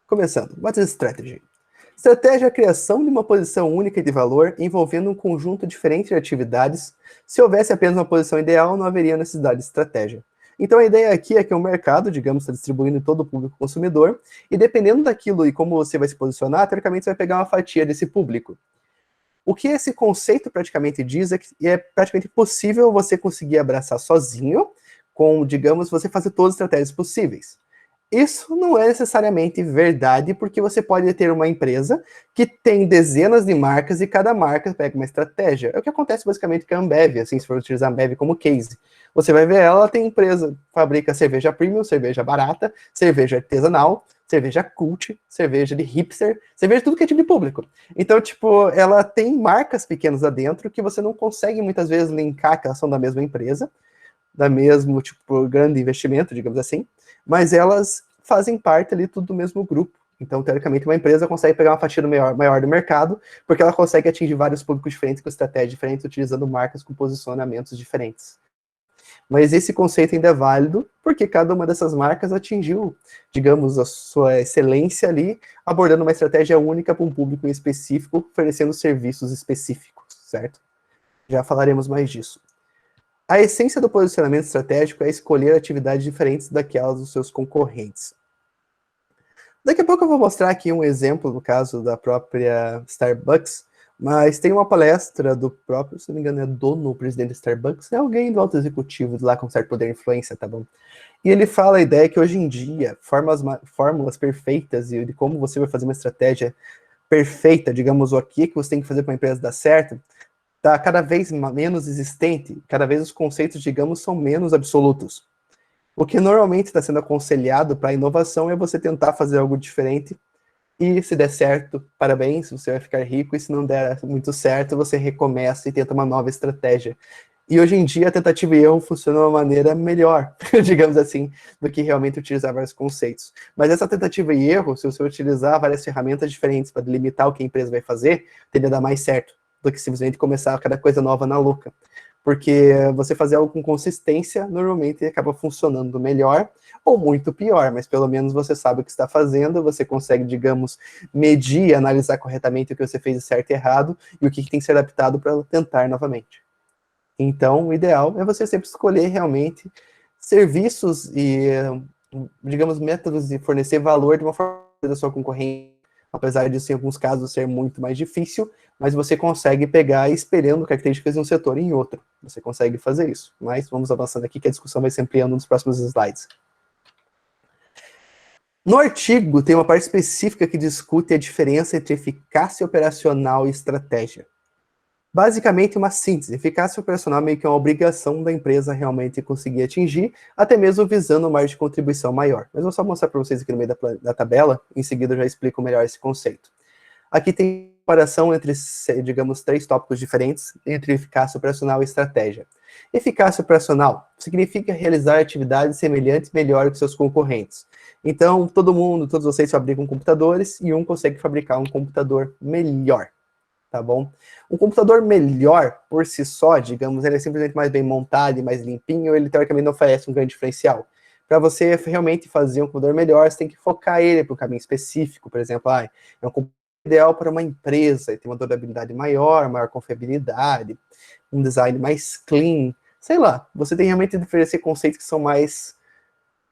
Começando, what is strategy? Estratégia é a criação de uma posição única de valor envolvendo um conjunto diferente de atividades. Se houvesse apenas uma posição ideal, não haveria necessidade de estratégia. Então a ideia aqui é que o mercado, digamos, está distribuindo em todo o público consumidor, e dependendo daquilo e como você vai se posicionar, teoricamente você vai pegar uma fatia desse público. O que esse conceito praticamente diz é que é praticamente possível você conseguir abraçar sozinho, com, digamos, você fazer todas as estratégias possíveis. Isso não é necessariamente verdade, porque você pode ter uma empresa que tem dezenas de marcas e cada marca pega uma estratégia. É o que acontece basicamente com a Ambev, assim, se for utilizar a Ambev como case. Você vai ver ela tem empresa, fabrica cerveja premium, cerveja barata, cerveja artesanal, cerveja cult, cerveja de hipster, cerveja de tudo que é tipo de público. Então, tipo, ela tem marcas pequenas lá dentro que você não consegue muitas vezes linkar que elas são da mesma empresa, da mesmo, tipo, grande investimento, digamos assim, mas elas fazem parte ali tudo do mesmo grupo. Então, teoricamente, uma empresa consegue pegar uma fatia maior do mercado, porque ela consegue atingir vários públicos diferentes, com estratégias diferentes, utilizando marcas com posicionamentos diferentes. Mas esse conceito ainda é válido, porque cada uma dessas marcas atingiu, digamos, a sua excelência ali, abordando uma estratégia única para um público específico, oferecendo serviços específicos, certo? Já falaremos mais disso. A essência do posicionamento estratégico é escolher atividades diferentes daquelas dos seus concorrentes. Daqui a pouco eu vou mostrar aqui um exemplo, no caso da própria Starbucks, mas tem uma palestra do próprio, se não me engano, é dono, presidente da Starbucks, é alguém do alto executivo lá com certo poder e influência, tá bom? E ele fala a ideia que hoje em dia, fórmulas perfeitas e de como você vai fazer uma estratégia perfeita, digamos, o que você tem que fazer para a empresa dar certo, está cada vez menos existente, cada vez os conceitos, digamos, são menos absolutos. O que normalmente está sendo aconselhado para a inovação é você tentar fazer algo diferente e se der certo, parabéns, você vai ficar rico, e se não der muito certo, você recomeça e tenta uma nova estratégia. E hoje em dia a tentativa e erro funciona de uma maneira melhor, digamos assim, do que realmente utilizar vários conceitos. Mas essa tentativa e erro, se você utilizar várias ferramentas diferentes para delimitar o que a empresa vai fazer, tende a dar mais certo do que simplesmente começar cada coisa nova na louca. Porque você fazer algo com consistência, normalmente acaba funcionando melhor, ou muito pior, mas pelo menos você sabe o que está fazendo, você consegue, digamos, medir e analisar corretamente o que você fez de certo e errado, e o que tem que ser adaptado para tentar novamente. Então, o ideal é você sempre escolher realmente serviços e, digamos, métodos de fornecer valor de uma forma da sua concorrente, apesar disso, em alguns casos, ser muito mais difícil, mas você consegue pegar espelhando características de um setor em outro. Você consegue fazer isso. Mas vamos avançando aqui, que a discussão vai se ampliando nos próximos slides. No artigo, tem uma parte específica que discute a diferença entre eficácia operacional e estratégia. Basicamente, uma síntese. Eficácia operacional é meio que uma obrigação da empresa realmente conseguir atingir, até mesmo visando uma margem de contribuição maior. Mas vou só mostrar para vocês aqui no meio da tabela, em seguida eu já explico melhor esse conceito. Aqui tem comparação entre, digamos, 3 tópicos diferentes, entre eficácia operacional e estratégia. Eficácia operacional significa realizar atividades semelhantes melhor que seus concorrentes. Então, todos vocês fabricam computadores e um consegue fabricar um computador melhor. Tá bom? Um computador melhor, por si só, digamos, ele é simplesmente mais bem montado e mais limpinho, ele teoricamente não oferece um grande diferencial. Para você realmente fazer um computador melhor, você tem que focar ele para um caminho específico, por exemplo, é um computador ideal para uma empresa, tem uma durabilidade maior, maior confiabilidade, um design mais clean, sei lá, você tem realmente de oferecer conceitos que são mais,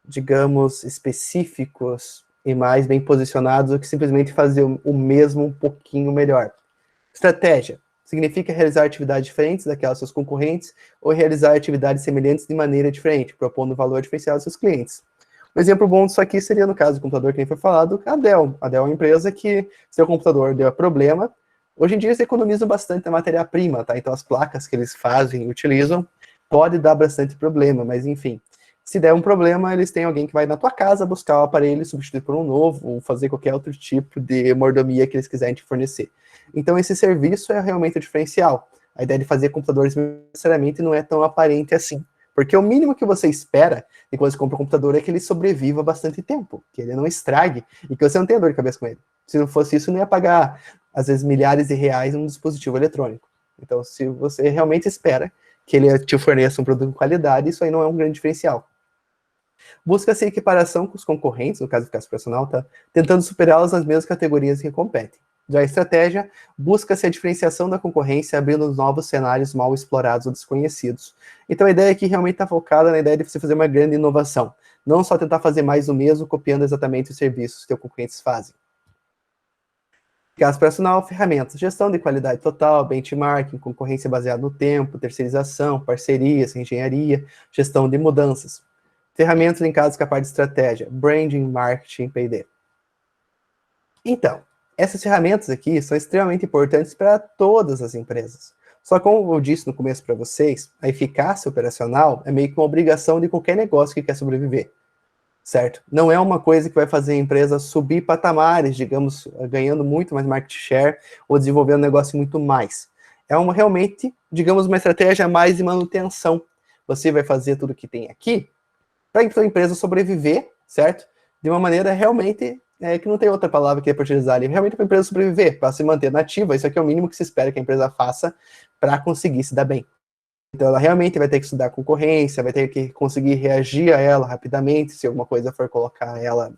digamos, específicos e mais bem posicionados do que simplesmente fazer o mesmo um pouquinho melhor. Estratégia significa realizar atividades diferentes daquelas dos seus concorrentes ou realizar atividades semelhantes de maneira diferente, propondo valor diferencial aos seus clientes. Um exemplo bom disso aqui seria, no caso do computador que nem foi falado, a Dell. A Dell é uma empresa que, seu computador deu problema, hoje em dia eles economizam bastante a matéria-prima, tá? Então as placas que eles fazem e utilizam pode dar bastante problema, mas enfim. Se der um problema, eles têm alguém que vai na tua casa buscar o aparelho, substituir por um novo, ou fazer qualquer outro tipo de mordomia que eles quiserem te fornecer. Então esse serviço é realmente o diferencial. A ideia de fazer computadores necessariamente não é tão aparente assim. Porque o mínimo que você espera de quando você compra um computador é que ele sobreviva bastante tempo, que ele não estrague e que você não tenha dor de cabeça com ele. Se não fosse isso, não ia pagar, às vezes, milhares de reais em um dispositivo eletrônico. Então, se você realmente espera que ele te forneça um produto de qualidade, isso aí não é um grande diferencial. Busca-se equiparação com os concorrentes, no caso do caso personal, tá? Tentando superá-los nas mesmas categorias que competem. Já a estratégia, busca-se a diferenciação da concorrência, abrindo novos cenários mal explorados ou desconhecidos. Então a ideia aqui realmente está focada na ideia de você fazer uma grande inovação. Não só tentar fazer mais do mesmo, copiando exatamente os serviços que seus concorrentes fazem. Caso personal, ferramentas, gestão de qualidade total, benchmarking, concorrência baseada no tempo, terceirização, parcerias, engenharia, gestão de mudanças. Ferramentas linkadas com a parte de estratégia, branding, marketing, P&D. Então, essas ferramentas aqui são extremamente importantes para todas as empresas. Só que, como eu disse no começo para vocês, a eficácia operacional é meio que uma obrigação de qualquer negócio que quer sobreviver, certo? Não é uma coisa que vai fazer a empresa subir patamares, digamos, ganhando muito mais market share ou desenvolvendo um negócio muito mais. É uma realmente, digamos, uma estratégia mais de manutenção. Você vai fazer tudo que tem aqui para a empresa sobreviver, certo? De uma maneira realmente que não tem outra palavra que é para utilizar ali, realmente para a empresa sobreviver, para se manter nativa. Isso aqui é o mínimo que se espera que a empresa faça para conseguir se dar bem. Então ela realmente vai ter que estudar a concorrência, vai ter que conseguir reagir a ela rapidamente, se alguma coisa for colocar ela,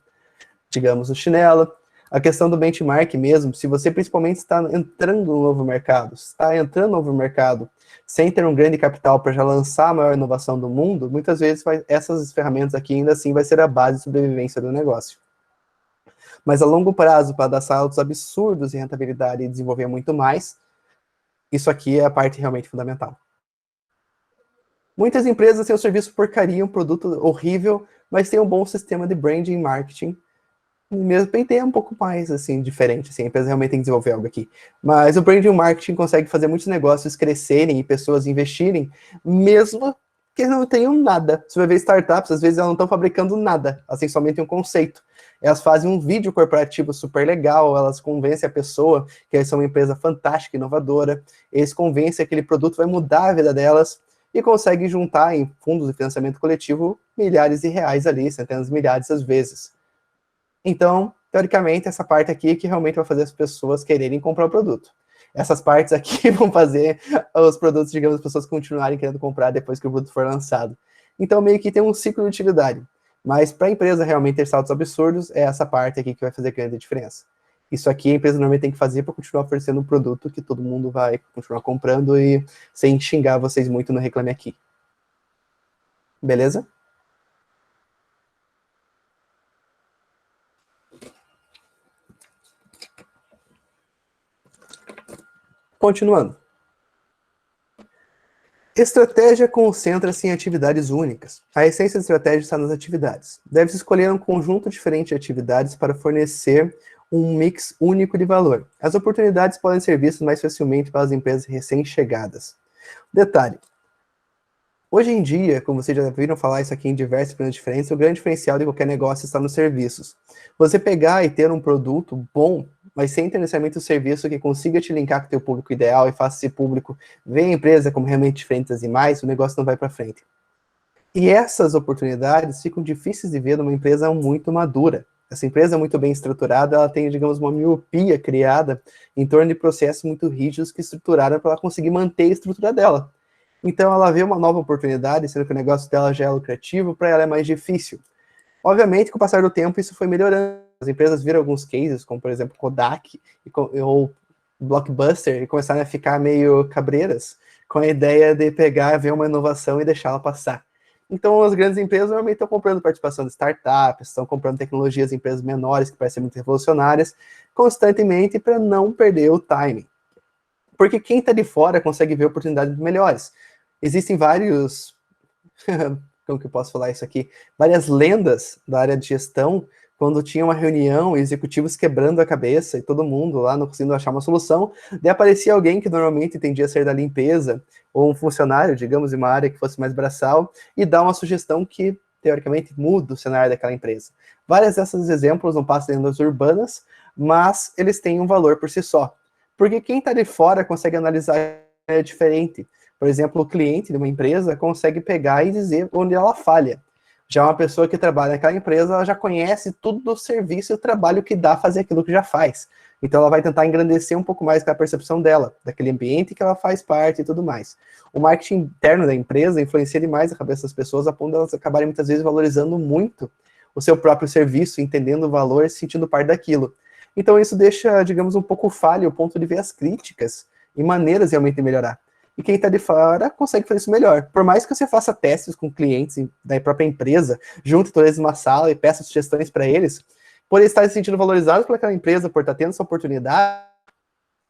digamos, no chinelo. A questão do benchmark mesmo, se você principalmente está entrando no novo mercado, sem ter um grande capital para já lançar a maior inovação do mundo, muitas vezes essas ferramentas aqui ainda assim vai ser a base de sobrevivência do negócio. Mas a longo prazo, para dar saltos absurdos de rentabilidade e desenvolver muito mais, isso aqui é a parte realmente fundamental. Muitas empresas têm um serviço porcaria, um produto horrível, mas tem um bom sistema de branding e marketing. Mesmo tem um pouco mais, assim, diferente, assim, a empresa realmente tem que desenvolver algo aqui. Mas o branding e o marketing consegue fazer muitos negócios crescerem e pessoas investirem, mesmo que não tenham nada. Você vai ver startups, às vezes elas não estão fabricando nada, elas têm somente um conceito. Elas fazem um vídeo corporativo super legal, elas convencem a pessoa que eles são uma empresa fantástica, inovadora, eles convencem que aquele produto vai mudar a vida delas e conseguem juntar em fundos de financiamento coletivo milhares de reais ali, centenas de milhares às vezes. Então, teoricamente, essa parte aqui é que realmente vai fazer as pessoas quererem comprar o produto. Essas partes aqui vão fazer os produtos, digamos, as pessoas continuarem querendo comprar depois que o produto for lançado. Então, meio que tem um ciclo de utilidade. Mas para a empresa realmente ter saltos absurdos, é essa parte aqui que vai fazer grande diferença. Isso aqui a empresa normalmente tem que fazer para continuar oferecendo um produto que todo mundo vai continuar comprando e sem xingar vocês muito no Reclame Aqui. Beleza? Continuando. Estratégia concentra-se em atividades únicas. A essência da estratégia está nas atividades. Deve-se escolher um conjunto diferente de atividades para fornecer um mix único de valor. As oportunidades podem ser vistas mais facilmente pelas empresas recém-chegadas. Detalhe. Hoje em dia, como vocês já viram falar isso aqui em diversos planos diferentes, o grande diferencial de qualquer negócio está nos serviços. Você pegar e ter um produto bom, mas sem ter necessariamente o serviço que consiga te linkar com o teu público ideal e faça esse público ver a empresa como realmente diferente das demais, o negócio não vai para frente. E essas oportunidades ficam difíceis de ver numa empresa muito madura. Essa empresa muito bem estruturada, ela tem, digamos, uma miopia criada em torno de processos muito rígidos que estruturaram para ela conseguir manter a estrutura dela. Então ela vê uma nova oportunidade, sendo que o negócio dela já é lucrativo, para ela é mais difícil. Obviamente, com o passar do tempo, isso foi melhorando. As empresas viram alguns cases, como por exemplo Kodak ou Blockbuster, e começaram a ficar meio cabreiras com a ideia de pegar, ver uma inovação e deixá-la passar. Então, as grandes empresas normalmente estão comprando participação de startups, estão comprando tecnologias em empresas menores, que parecem muito revolucionárias, constantemente para não perder o timing. Porque quem está de fora consegue ver oportunidades melhores. Existem vários... como que eu posso falar isso aqui? Várias lendas da área de gestão, quando tinha uma reunião, executivos quebrando a cabeça, e todo mundo lá não conseguindo achar uma solução, daí aparecia alguém que normalmente tendia a ser da limpeza, ou um funcionário, digamos, de uma área que fosse mais braçal, e dá uma sugestão que, teoricamente, muda o cenário daquela empresa. Vários desses exemplos não passam de lendas urbanas, mas eles têm um valor por si só. Porque quem está de fora consegue analisar diferente. Por exemplo, o cliente de uma empresa consegue pegar e dizer onde ela falha. Já uma pessoa que trabalha naquela empresa, ela já conhece tudo do serviço e o trabalho que dá fazer aquilo que já faz. Então ela vai tentar engrandecer um pouco mais com a percepção dela, daquele ambiente que ela faz parte e tudo mais. O marketing interno da empresa influencia demais a cabeça das pessoas, a ponto de elas acabarem muitas vezes valorizando muito o seu próprio serviço, entendendo o valor, se sentindo parte daquilo. Então isso deixa, digamos, um pouco falho o ponto de ver as críticas e maneiras realmente de melhorar. E quem está de fora consegue fazer isso melhor. Por mais que você faça testes com clientes da própria empresa, junte todos eles numa sala e peça sugestões para eles, por eles estarem se sentindo valorizados por aquela empresa, por estar tendo essa oportunidade,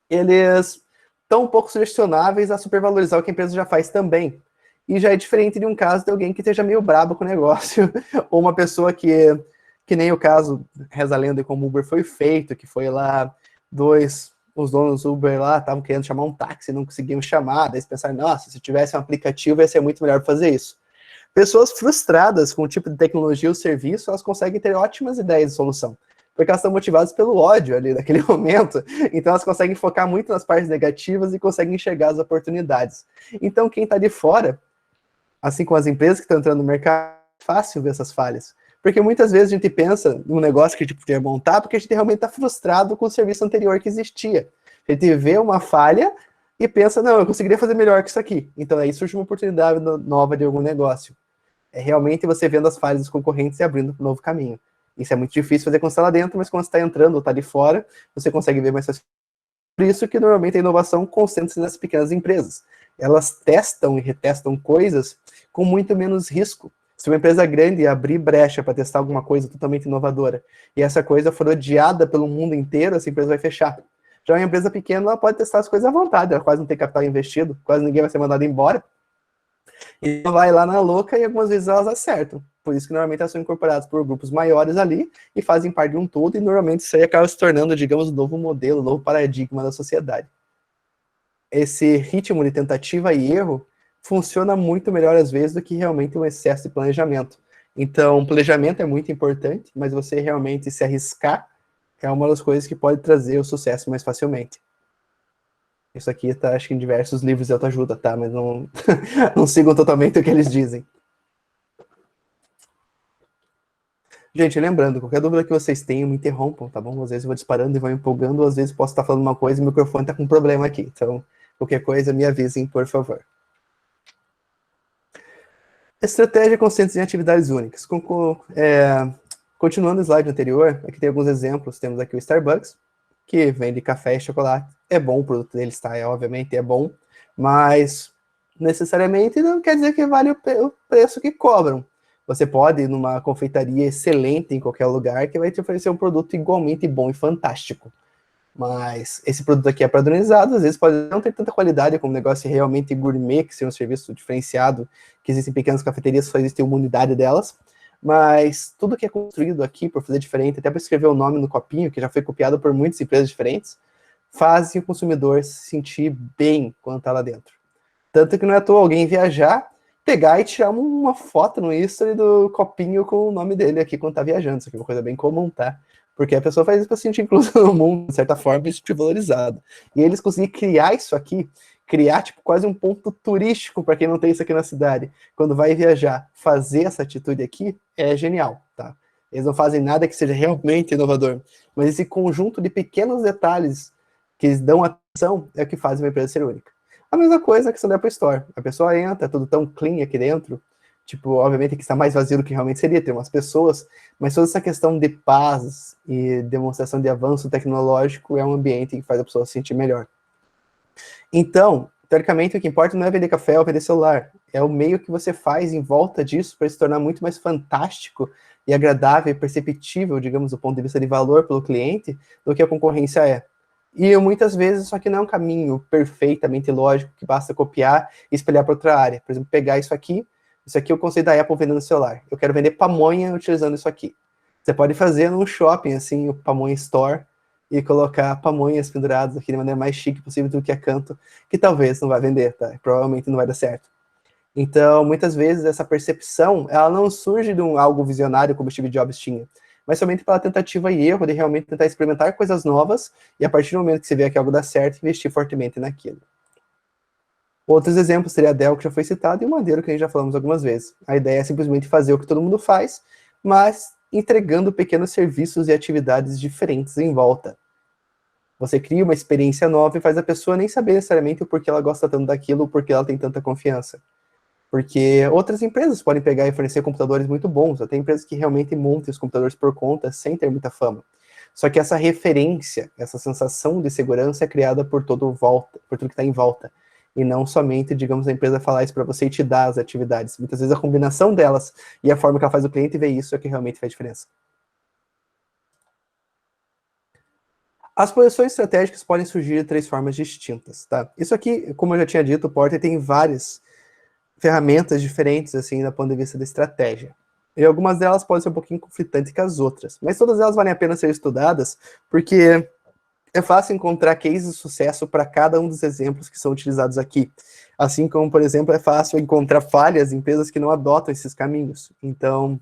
eles estão um pouco sugestionáveis a supervalorizar o que a empresa já faz também. E já é diferente de um caso de alguém que esteja meio brabo com o negócio, ou uma pessoa que nem o caso, reza a lenda como o Uber foi feito, que foi lá os donos do Uber lá estavam querendo chamar um táxi, não conseguiam chamar, daí eles pensaram, nossa, se tivesse um aplicativo ia ser muito melhor fazer isso. Pessoas frustradas com o tipo de tecnologia ou serviço, elas conseguem ter ótimas ideias de solução, porque elas estão motivadas pelo ódio ali naquele momento, então elas conseguem focar muito nas partes negativas e conseguem enxergar as oportunidades. Então quem está de fora, assim como as empresas que estão entrando no mercado, é fácil ver essas falhas. Porque muitas vezes a gente pensa num negócio que a gente podia montar porque a gente realmente está frustrado com o serviço anterior que existia. A gente vê uma falha e pensa, não, eu conseguiria fazer melhor que isso aqui. Então aí surge uma oportunidade nova de algum negócio. É realmente você vendo as falhas dos concorrentes e abrindo um novo caminho. Isso é muito difícil fazer quando você está lá dentro, mas quando você está entrando ou está de fora, você consegue ver mais facilmente. Por isso que normalmente a inovação concentra-se nessas pequenas empresas. Elas testam e retestam coisas com muito menos risco. Se uma empresa grande abrir brecha para testar alguma coisa totalmente inovadora e essa coisa for odiada pelo mundo inteiro, essa empresa vai fechar. Já uma empresa pequena, ela pode testar as coisas à vontade, ela quase não tem capital investido, quase ninguém vai ser mandado embora. E ela vai lá na louca e algumas vezes elas acertam. Por isso que normalmente elas são incorporadas por grupos maiores ali e fazem parte de um todo, e normalmente isso aí acaba se tornando, digamos, um novo modelo, um novo paradigma da sociedade. Esse ritmo de tentativa e erro funciona muito melhor às vezes do que realmente um excesso de planejamento. Então, planejamento é muito importante, mas você realmente se arriscar é uma das coisas que pode trazer o sucesso mais facilmente. Isso aqui está, acho que em diversos livros de autoajuda, tá? Mas não, não sigam totalmente o que eles dizem. Gente, lembrando, qualquer dúvida que vocês tenham, me interrompam, tá bom? Às vezes eu vou disparando e vou empolgando, às vezes posso estar falando uma coisa e o microfone está com um problema aqui. Então, qualquer coisa, me avisem, por favor. Estratégia consciente em atividades únicas. Continuando o slide anterior, aqui tem alguns exemplos. Temos aqui o Starbucks, que vende café e chocolate. É bom o produto deles, tá? Obviamente é bom, mas necessariamente não quer dizer que vale o preço que cobram. Você pode ir numa confeitaria excelente em qualquer lugar que vai te oferecer um produto igualmente bom e fantástico. Mas esse produto aqui é padronizado, às vezes pode não ter tanta qualidade como um negócio realmente gourmet, que seja um serviço diferenciado, que existem pequenas cafeterias, só existe uma unidade delas, mas tudo que é construído aqui por fazer diferente, até para escrever o nome no copinho, que já foi copiado por muitas empresas diferentes, fazem o consumidor se sentir bem quando está lá dentro. Tanto que não é à toa alguém viajar, pegar e tirar uma foto no history do copinho com o nome dele aqui quando está viajando. Isso aqui é uma coisa bem comum, tá? Porque a pessoa faz isso para se sentir inclusa no mundo, de certa forma, e se sentir valorizado. E eles conseguiram criar isso aqui, criar tipo quase um ponto turístico para quem não tem isso aqui na cidade. Quando vai viajar, fazer essa atitude aqui é genial, tá? Eles não fazem nada que seja realmente inovador, mas esse conjunto de pequenos detalhes que eles dão atenção é o que faz uma empresa ser única. A mesma coisa que questão da Apple Store. A pessoa entra, tudo tão clean aqui dentro, tipo, obviamente que está mais vazio do que realmente seria, ter umas pessoas, mas toda essa questão de paz e demonstração de avanço tecnológico é um ambiente que faz a pessoa se sentir melhor. Então teoricamente, o que importa não é vender café ou vender celular, é o meio que você faz em volta disso para se tornar muito mais fantástico e agradável e perceptível, digamos, do ponto de vista de valor pelo cliente, do que a concorrência é. E muitas vezes isso aqui não é um caminho perfeitamente lógico que basta copiar e espelhar para outra área. Por exemplo, pegar isso aqui é o conceito da Apple vendendo celular. Eu quero vender pamonha utilizando isso aqui. Você pode fazer num shopping, assim, o Pamonha Store, e colocar pamonhas penduradas aqui de maneira mais chique possível do que a canto, que talvez não vai vender, tá? Provavelmente não vai dar certo. Então, muitas vezes, essa percepção, ela não surge de algo visionário como o Steve Jobs tinha, mas somente pela tentativa e erro de realmente tentar experimentar coisas novas, e a partir do momento que você vê que algo dá certo, investir fortemente naquilo. Outros exemplos seria a Dell, que já foi citado, e o Madeiro, que a gente já falamos algumas vezes. A ideia é simplesmente fazer o que todo mundo faz, mas entregando pequenos serviços e atividades diferentes em volta. Você cria uma experiência nova e faz a pessoa nem saber necessariamente o porquê ela gosta tanto daquilo, o porquê ela tem tanta confiança. Porque outras empresas podem pegar e fornecer computadores muito bons, até empresas que realmente montam os computadores por conta sem ter muita fama. Só que essa referência, essa sensação de segurança é criada por tudo que está em volta. E não somente, digamos, a empresa falar isso para você e te dar as atividades. Muitas vezes a combinação delas e a forma que ela faz o cliente ver isso é que realmente faz diferença. As posições estratégicas podem surgir de 3 formas distintas, tá? Isso aqui, como eu já tinha dito, o Porter tem várias ferramentas diferentes, assim, do ponto de vista da estratégia. E algumas delas podem ser um pouquinho conflitantes com as outras, mas todas elas valem a pena ser estudadas, porque é fácil encontrar cases de sucesso para cada um dos exemplos que são utilizados aqui. Assim como, por exemplo, é fácil encontrar falhas em empresas que não adotam esses caminhos. Então,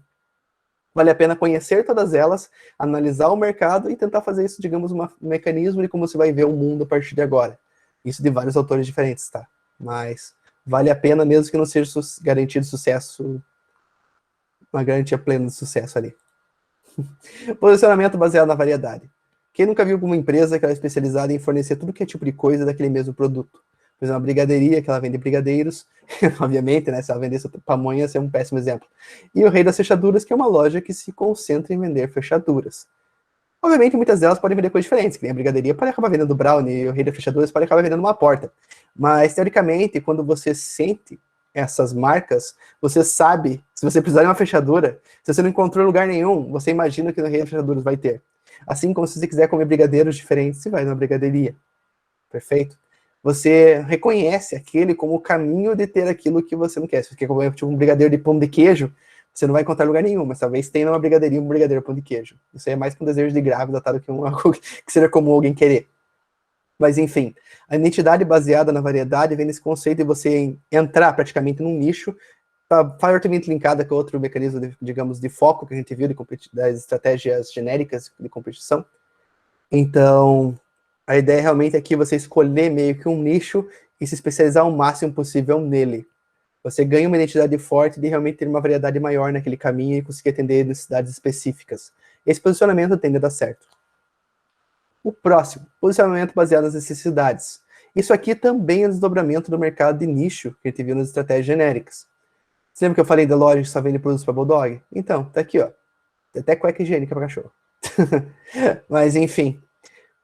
vale a pena conhecer todas elas, analisar o mercado e tentar fazer isso, digamos, um mecanismo de como você vai ver o mundo a partir de agora. Isso de vários autores diferentes, tá? Mas vale a pena mesmo que não seja garantido sucesso, uma garantia plena de sucesso ali. Posicionamento baseado na variedade. Quem nunca viu alguma empresa que ela é especializada em fornecer tudo que é tipo de coisa daquele mesmo produto? Por exemplo, uma brigadeiria que ela vende brigadeiros, obviamente, né? Se ela vendesse pamonha, seria um péssimo exemplo. E o Rei das Fechaduras, que é uma loja que se concentra em vender fechaduras. Obviamente, muitas delas podem vender coisas diferentes, que nem a brigadeiria pode acabar vendendo brownie, e o Rei das Fechaduras pode acabar vendendo uma porta. Mas, teoricamente, quando você sente essas marcas, você sabe, se você precisar de uma fechadura, se você não encontrou em lugar nenhum, você imagina que no Rei das Fechaduras vai ter. Assim como se você quiser comer brigadeiros diferentes, você vai numa brigadeiria. Perfeito? Você reconhece aquele como o caminho de ter aquilo que você não quer. Se você quer comer tipo, um brigadeiro de pão de queijo, você não vai encontrar em lugar nenhum, mas talvez tenha numa brigadeiria um brigadeiro de pão de queijo. Isso aí é mais que um desejo de grávida, tá, do que algo que seria comum alguém querer. Mas, enfim, a identidade baseada na variedade vem nesse conceito de você entrar praticamente num nicho, está fortemente linkada com outro mecanismo, digamos, de foco que a gente viu das estratégias genéricas de competição. Então, a ideia realmente é que você escolher meio que um nicho e se especializar o máximo possível nele. Você ganha uma identidade forte de realmente ter uma variedade maior naquele caminho e conseguir atender necessidades específicas. Esse posicionamento tende a dar certo. O próximo, posicionamento baseado nas necessidades. Isso aqui também é um desdobramento do mercado de nicho que a gente viu nas estratégias genéricas. Você lembra que eu falei da loja que só vende produtos para Bulldog? Então, tá aqui, ó. Tem até cueca higiênica para cachorro. Mas, enfim,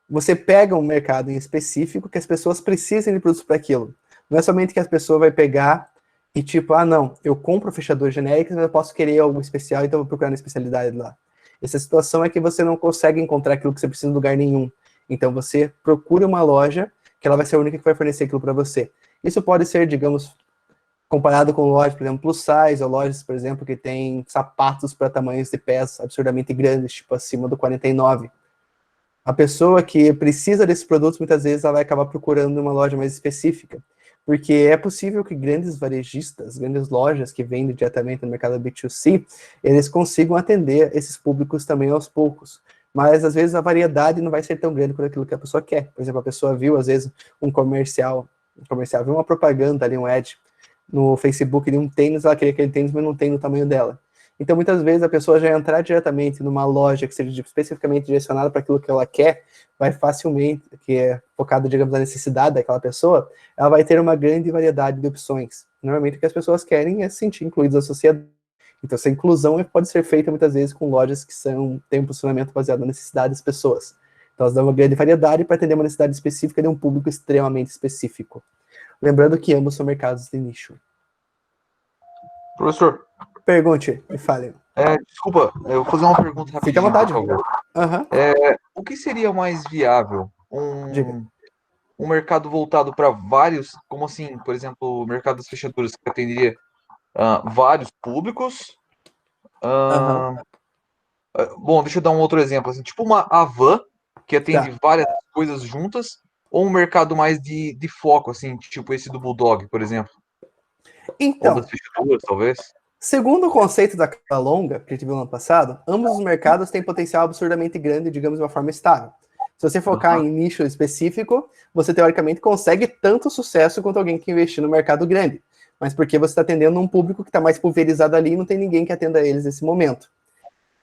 você pega um mercado em específico que as pessoas precisam de produtos para aquilo. Não é somente que a pessoa vai pegar e tipo, ah, não, eu compro fechadores genéricos, mas eu posso querer algo especial, então eu vou procurar na especialidade lá. Essa situação é que você não consegue encontrar aquilo que você precisa em lugar nenhum. Então você procura uma loja que ela vai ser a única que vai fornecer aquilo para você. Isso pode ser, digamos, comparado com lojas, por exemplo, plus size, ou lojas, por exemplo, que tem sapatos para tamanhos de pés absurdamente grandes, tipo acima do 49. A pessoa que precisa desses produtos, muitas vezes, ela vai acabar procurando uma loja mais específica. Porque é possível que grandes varejistas, grandes lojas que vendem diretamente no mercado B2C, eles consigam atender esses públicos também aos poucos. Mas, às vezes, a variedade não vai ser tão grande por aquilo que a pessoa quer. Por exemplo, a pessoa viu, às vezes, um comercial, viu uma propaganda ali, um ad, no Facebook de um tênis, ela queria aquele tênis, mas não tem no tamanho dela. Então, muitas vezes, a pessoa já entrar diretamente numa loja que seja especificamente direcionada para aquilo que ela quer, vai facilmente, que é focada, digamos, na necessidade daquela pessoa, ela vai ter uma grande variedade de opções. Normalmente, o que as pessoas querem é se sentir incluídas na sociedade. Então, essa inclusão pode ser feita, muitas vezes, com lojas que têm um posicionamento baseado na necessidade das pessoas. Então, elas dão uma grande variedade para atender uma necessidade específica de um público extremamente específico. Lembrando que ambos são mercados de nicho. Professor, Pergunte e fale. desculpa, eu vou fazer uma pergunta Fique à rapidinho, vontade. por favor. Aham, O que seria mais viável? diga. Um mercado voltado para vários, como assim, por exemplo, o mercado das fechaduras, que atenderia vários públicos? Aham, Ah, bom, deixa eu dar um outro exemplo, assim, tipo uma Havan, que atende tá. várias coisas juntas, ou um mercado mais de foco, assim, tipo esse do Bulldog, por exemplo, ou das Então, fechaduras, talvez? segundo o conceito da cauda longa, que a gente viu no ano passado, ambos os mercados têm potencial absurdamente grande, digamos, de uma forma estável. Se você focar Aham, em nicho específico, você teoricamente consegue tanto sucesso quanto alguém que investir no mercado grande. Mas porque você está atendendo um público que está mais pulverizado ali e não tem ninguém que atenda eles nesse momento.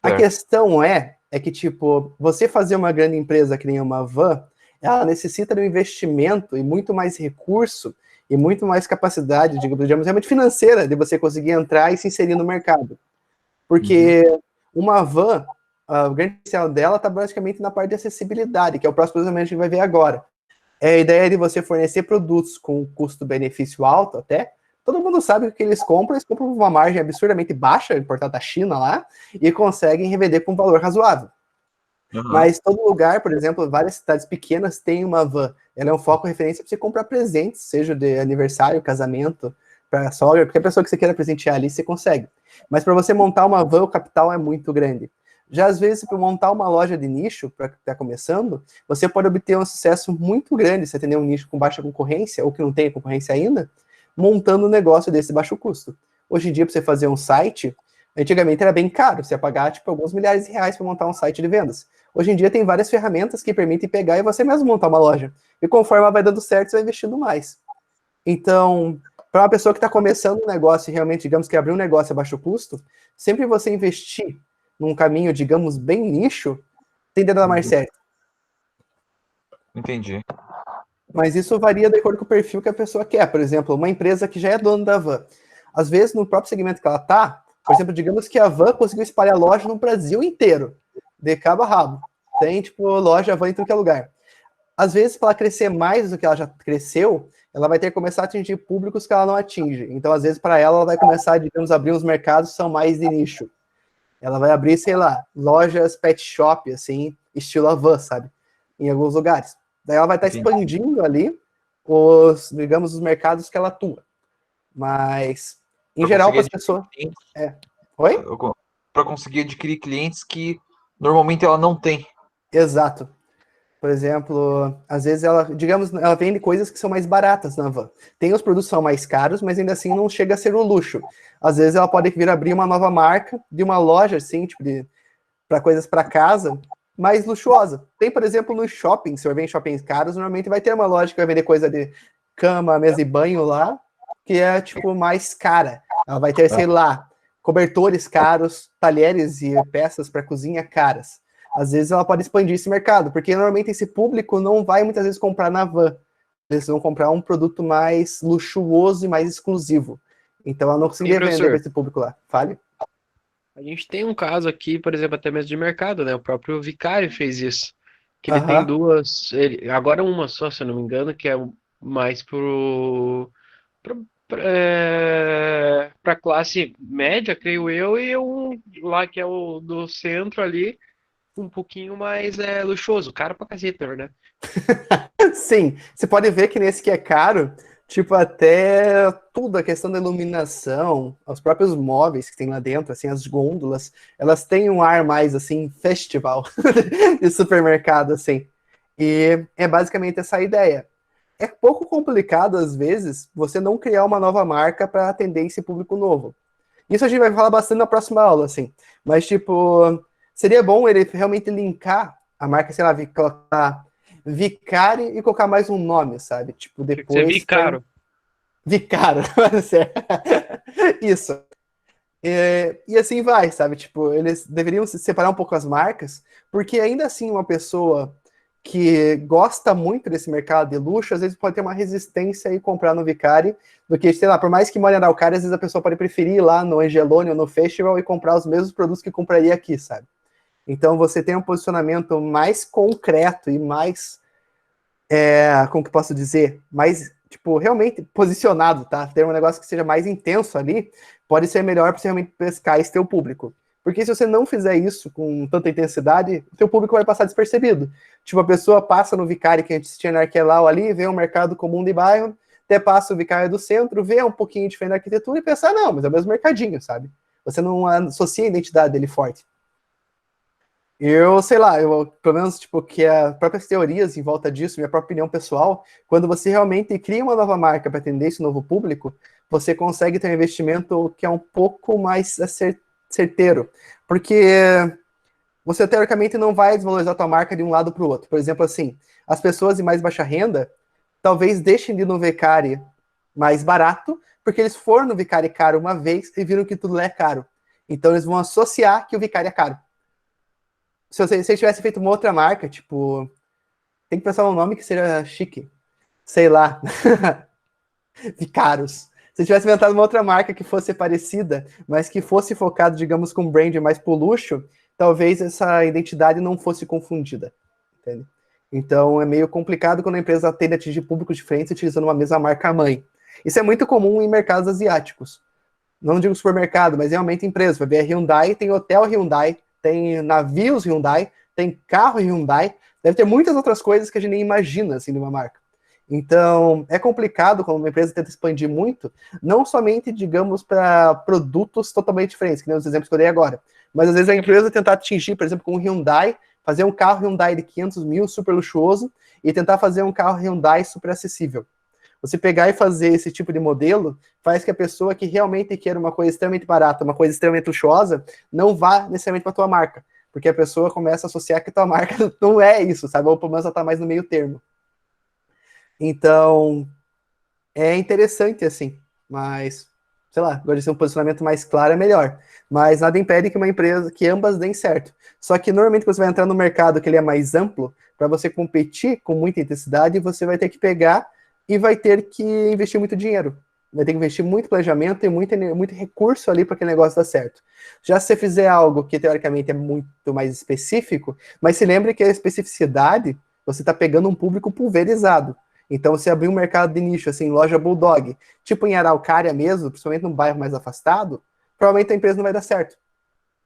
A certo. questão é que, tipo, você fazer uma grande empresa que nem uma Van, ela necessita de um investimento e muito mais recurso e muito mais capacidade, digamos, realmente financeira, de você conseguir entrar e se inserir no mercado. Uhum, Porque uma van, o grande potencial dela está basicamente na parte de acessibilidade, que é o próximo posicionamento que a gente vai ver agora. É a ideia de você fornecer produtos com custo-benefício alto até. Todo mundo sabe o que eles compram uma margem absurdamente baixa, importada da China lá, e conseguem revender com um valor razoável. aham, Mas todo lugar, por exemplo, várias cidades pequenas têm uma van. Ela é um foco referência para você comprar presentes, seja de aniversário, casamento, para sogra, qualquer pessoa que você queira presentear ali, você consegue. Mas para você montar uma van, o capital é muito grande. Já às vezes, para montar uma loja de nicho, para quem está começando, você pode obter um sucesso muito grande se atender um nicho com baixa concorrência, ou que não tem concorrência ainda, montando um negócio desse baixo custo. Hoje em dia, para você fazer um site, antigamente era bem caro, você ia pagar tipo, alguns milhares de reais para montar um site de vendas. Hoje em dia tem várias ferramentas que permitem pegar e você mesmo montar uma loja. E conforme ela vai dando certo, você vai investindo mais. Então, para uma pessoa que está começando um negócio e realmente, digamos que abrir um negócio a baixo custo, sempre você investir num caminho, digamos, bem nicho, tende a dar mais uhum, certo. entendi. Mas isso varia de acordo com o perfil que a pessoa quer. Por exemplo, uma empresa que já é dona da van. Às vezes, no próprio segmento que ela está, por exemplo, digamos que a van conseguiu espalhar loja no Brasil inteiro, de cabo a rabo. Tem, tipo, loja van em tudo que é lugar. Às vezes, para ela crescer mais do que ela já cresceu, ela vai ter que começar a atingir públicos que ela não atinge. Então, às vezes, para ela vai começar, digamos, a abrir uns mercados que são mais de nicho. Ela vai abrir, sei lá, lojas pet shop, assim, estilo Havan, sabe? Em alguns lugares. Daí ela vai estar Entendi. expandindo ali os, digamos, os mercados que ela atua. Mas, em Para geral, conseguir para as adquirir pessoas. clientes, É. Oi? para conseguir adquirir clientes que normalmente ela não tem. Exato. Por exemplo, às vezes ela, digamos, ela vende coisas que são mais baratas na van. Tem os produtos que são mais caros, mas ainda assim não chega a ser um luxo. Às vezes ela pode vir abrir uma nova marca de uma loja, assim, tipo, para coisas para casa, mais luxuosa. Tem, por exemplo, no shopping, se eu ver em shoppings caros, normalmente vai ter uma loja que vai vender coisa de cama, mesa e banho lá, que é, tipo, mais cara. Ela vai ter, sei lá, cobertores caros, talheres e peças para cozinha caras. Às vezes ela pode expandir esse mercado, porque normalmente esse público não vai muitas vezes comprar na van. Eles vão comprar um produto mais luxuoso e mais exclusivo. Então ela não E conseguiria vender para professor, esse público lá. Fale. a gente tem um caso aqui, por exemplo, até mesmo de mercado, né? O próprio Vicário fez isso. Que ele tem Aham. duas, agora uma só, se eu não me engano, que é mais pra classe média, creio eu, e um lá que é o do centro ali, um pouquinho mais luxuoso, caro pra caceta, né? Sim, você pode ver que nesse que é caro, tipo, até tudo, a questão da iluminação, os próprios móveis que tem lá dentro, assim, as gôndolas, elas têm um ar mais, assim, festival de supermercado, assim. E é basicamente essa a ideia. É pouco complicado, às vezes, você não criar uma nova marca para atender esse público novo. Isso a gente vai falar bastante na próxima aula, assim. Mas, tipo, seria bom ele realmente linkar a marca, sei lá, colocar Vicari e colocar mais um nome, sabe? Tipo, Tinha que ser depois para Vicaro. Vicaro. Isso. E assim vai, sabe? Tipo, eles deveriam se separar um pouco as marcas, porque ainda assim uma pessoa que gosta muito desse mercado de luxo, às vezes pode ter uma resistência e comprar no Vicari, do que, sei lá, por mais que more em Araucária, às vezes a pessoa pode preferir ir lá no Angelone ou no Festival e comprar os mesmos produtos que compraria aqui, sabe? Então você tem um posicionamento mais concreto e mais, como que eu posso dizer? Mais tipo, realmente posicionado, tá? Ter um negócio que seja mais intenso ali, pode ser melhor para você realmente pescar esse teu público. Porque se você não fizer isso com tanta intensidade, o teu público vai passar despercebido. Tipo, a pessoa passa no Vicari, que a gente tinha na Arquelau ali, vê um mercado comum de bairro, até passa o Vicari do centro, vê um pouquinho diferente da arquitetura e pensa, não, mas é o mesmo mercadinho, sabe? Você não associa a identidade dele forte. Eu, sei lá, pelo menos, tipo, que as próprias teorias em volta disso, minha própria opinião pessoal, quando você realmente cria uma nova marca para atender esse novo público, você consegue ter um investimento que é um pouco mais certeiro, porque você, teoricamente, não vai desvalorizar a tua marca de um lado para o outro. Por exemplo, assim, as pessoas de mais baixa renda, talvez deixem de ir no Vicari mais barato, porque eles foram no Vicari caro uma vez e viram que tudo lá é caro. Então, eles vão associar que o Vicari é caro. Se você tivesse feito uma outra marca, tipo, tem que pensar um nome que seja chique. Sei lá. Vicaros. Se tivesse inventado uma outra marca que fosse parecida, mas que fosse focado, digamos, com um brand mais pro luxo, talvez essa identidade não fosse confundida. Entende? Então é meio complicado quando a empresa tende a atingir públicos diferentes utilizando uma mesma marca-mãe. Isso é muito comum em mercados asiáticos. Não digo supermercado, mas realmente empresa. Vai ver a Hyundai, tem hotel Hyundai, tem navios Hyundai, tem carro Hyundai, deve ter muitas outras coisas que a gente nem imagina, assim, de uma marca. Então, é complicado quando uma empresa tenta expandir muito, não somente, digamos, para produtos totalmente diferentes, que nem os exemplos que eu dei agora, mas às vezes a empresa tentar atingir, por exemplo, com o Hyundai, fazer um carro Hyundai de 500 mil, super luxuoso, e tentar fazer um carro Hyundai super acessível. Você pegar e fazer esse tipo de modelo faz que a pessoa que realmente quer uma coisa extremamente barata, uma coisa extremamente luxuosa, não vá necessariamente para a tua marca. Porque a pessoa começa a associar que a tua marca não é isso, sabe? Ou pelo menos ela está mais no meio termo. Então, é interessante, assim. Mas, sei lá, agora de ser um posicionamento mais claro é melhor. Mas nada impede que uma empresa, que ambas deem certo. Só que normalmente quando você vai entrar no mercado que ele é mais amplo, para você competir com muita intensidade, você vai ter que pegar e vai ter que investir muito dinheiro. Vai ter que investir muito planejamento e muito recurso ali para que o negócio dar certo. Já se você fizer algo que teoricamente é muito mais específico, mas se lembre que a especificidade, você está pegando um público pulverizado. Então, você abrir um mercado de nicho, assim, loja Bulldog, tipo em Araucária mesmo, principalmente num bairro mais afastado, provavelmente a empresa não vai dar certo.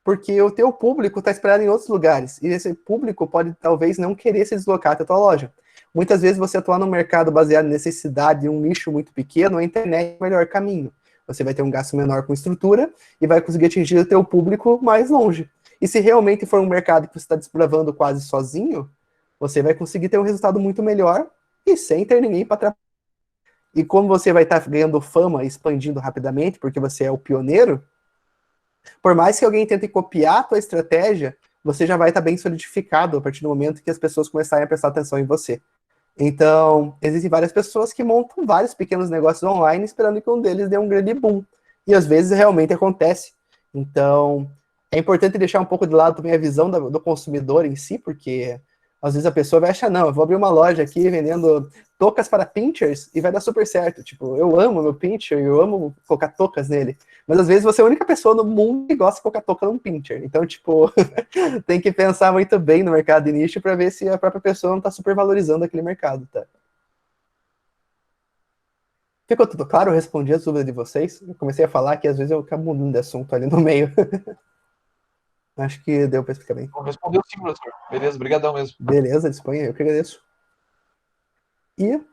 Porque o teu público está esperado em outros lugares, e esse público pode talvez não querer se deslocar até a tua loja. Muitas vezes você atuar num mercado baseado em necessidade de um nicho muito pequeno, a internet é o melhor caminho. Você vai ter um gasto menor com estrutura e vai conseguir atingir o teu público mais longe. E se realmente for um mercado que você está desbravando quase sozinho, você vai conseguir ter um resultado muito melhor e sem ter ninguém para atrapalhar. E como você vai estar ganhando fama, expandindo rapidamente, porque você é o pioneiro, por mais que alguém tente copiar a tua estratégia, você já vai estar bem solidificado a partir do momento que as pessoas começarem a prestar atenção em você. Então, existem várias pessoas que montam vários pequenos negócios online esperando que um deles dê um grande boom. E às vezes realmente acontece. Então, é importante deixar um pouco de lado também a visão do consumidor em si, porque às vezes a pessoa vai achar, não, eu vou abrir uma loja aqui vendendo toucas para pinchers e vai dar super certo. Tipo, eu amo meu pincher, eu amo colocar toucas nele. Mas às vezes você é a única pessoa no mundo que gosta de colocar touca num pincher. Então, tipo, tem que pensar muito bem no mercado de nicho para ver se a própria pessoa não está supervalorizando aquele mercado, tá? Ficou tudo claro? Eu respondi as dúvidas de vocês. Eu comecei a falar que às vezes eu acabo mudando de assunto ali no meio. Acho que deu para explicar bem. Respondeu sim, professor. Beleza, obrigadão mesmo. Beleza, disponha, eu que agradeço. E, deixa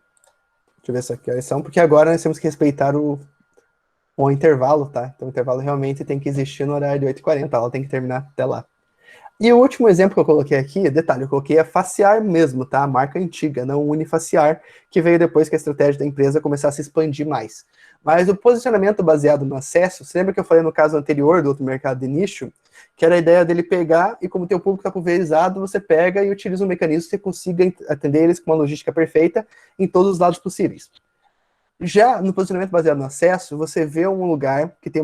eu ver só que horas são, porque agora nós temos que respeitar o intervalo, tá? Então o intervalo realmente tem que existir no horário de 8h40, ela tem que terminar até lá. E o último exemplo que eu coloquei aqui, detalhe, eu coloquei a Faciar mesmo, tá? A marca antiga, não o Unifaciar, que veio depois que a estratégia da empresa começar a se expandir mais. Mas o posicionamento baseado no acesso, você lembra que eu falei no caso anterior do outro mercado de nicho, que era a ideia dele pegar, e como o teu público está pulverizado, você pega e utiliza um mecanismo que você consiga atender eles com uma logística perfeita em todos os lados possíveis. Já no posicionamento baseado no acesso, você vê um lugar que tem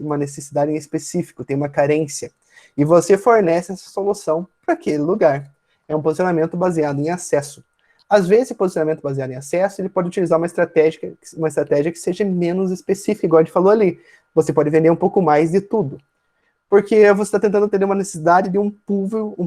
uma necessidade em específico, tem uma carência, e você fornece essa solução para aquele lugar. É um posicionamento baseado em acesso. Às vezes, esse posicionamento baseado em acesso, ele pode utilizar uma estratégia que seja menos específica, igual a gente falou ali. Você pode vender um pouco mais de tudo. Porque você está tentando atender uma necessidade de um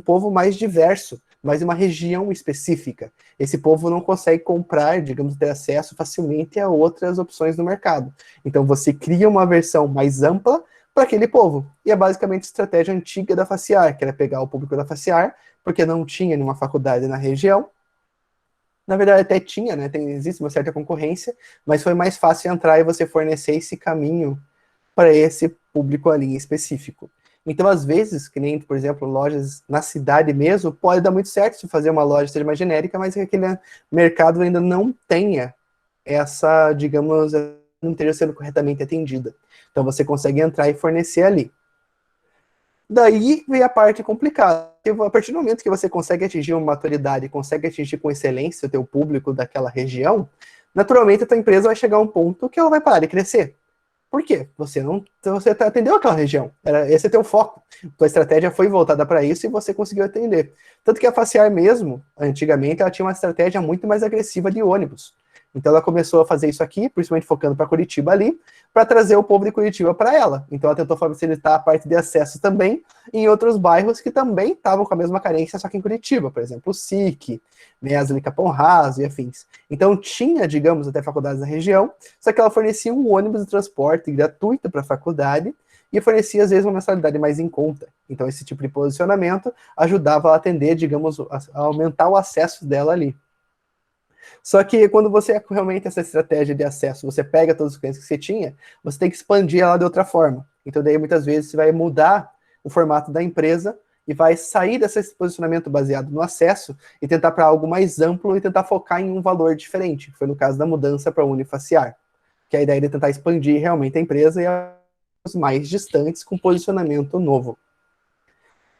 povo mais diverso. mas em uma região específica. Esse povo não consegue comprar, digamos, ter acesso facilmente a outras opções no mercado. Então você cria uma versão mais ampla para aquele povo. E é basicamente a estratégia antiga da Faciar, que era pegar o público da Faciar, porque não tinha nenhuma faculdade na região. Na verdade, até tinha, né? Existe uma certa concorrência, mas foi mais fácil entrar e você fornecer esse caminho para esse público ali em específico. Então, às vezes, que nem, por exemplo, lojas na cidade mesmo, pode dar muito certo se fazer uma loja seja mais genérica, mas que aquele mercado ainda não tenha essa, digamos, não esteja sendo corretamente atendida. Então, você consegue entrar e fornecer ali. Daí vem a parte complicada. A partir do momento que você consegue atingir uma maturidade, consegue atingir com excelência o teu público daquela região, naturalmente a tua empresa vai chegar a um ponto que ela vai parar de crescer. Por quê? Você atendeu aquela região. Esse é teu foco. Tua estratégia foi voltada para isso e você conseguiu atender. Tanto que a Faciar mesmo, antigamente, ela tinha uma estratégia muito mais agressiva de ônibus. Então ela começou a fazer isso aqui, principalmente focando para Curitiba ali, para trazer o povo de Curitiba para ela. Então ela tentou facilitar a parte de acesso também em outros bairros que também estavam com a mesma carência, só que em Curitiba, por exemplo, o SIC, Mesli, Capão Raso e afins. Então tinha, digamos, até faculdades na região, só que ela fornecia um ônibus de transporte gratuito para a faculdade e fornecia, às vezes, uma mensalidade mais em conta. Então esse tipo de posicionamento ajudava ela a atender, digamos, a aumentar o acesso dela ali. Só que quando você realmente essa estratégia de acesso, você pega todos os clientes que você tinha, você tem que expandir ela de outra forma. Então daí muitas vezes você vai mudar o formato da empresa e vai sair desse posicionamento baseado no acesso e tentar para algo mais amplo e tentar focar em um valor diferente. Foi no caso da mudança para a Unifaciar, que é a ideia de tentar expandir realmente a empresa e os mais distantes com posicionamento novo.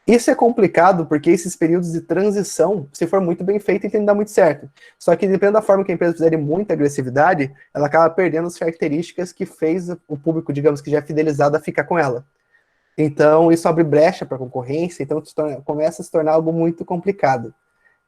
Isso é complicado porque esses períodos de transição, se for muito bem feito, tem que dar muito certo. Só que dependendo da forma que a empresa fizer de muita agressividade, ela acaba perdendo as características que fez o público, digamos, que já é fidelizado a ficar com ela. Então, isso abre brecha para a concorrência, então começa a se tornar algo muito complicado.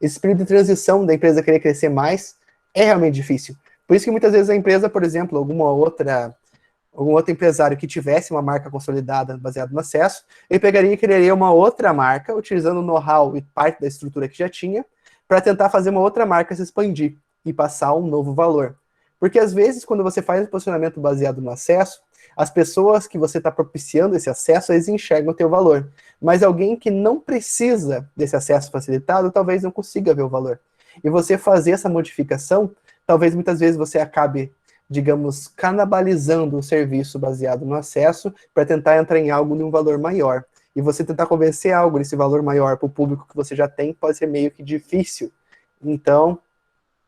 Esse período de transição da empresa querer crescer mais é realmente difícil. Por isso que muitas vezes a empresa, por exemplo, algum outro empresário que tivesse uma marca consolidada baseada no acesso, ele pegaria e criaria uma outra marca, utilizando o know-how e parte da estrutura que já tinha, para tentar fazer uma outra marca se expandir e passar um novo valor. Porque às vezes, quando você faz um posicionamento baseado no acesso, as pessoas que você está propiciando esse acesso, eles enxergam o teu valor. Mas alguém que não precisa desse acesso facilitado, talvez não consiga ver o valor. E você fazer essa modificação, talvez muitas vezes você acabe, digamos, canibalizando o serviço baseado no acesso para tentar entrar em algo de um valor maior. E você tentar convencer algo desse valor maior para o público que você já tem pode ser meio que difícil. Então,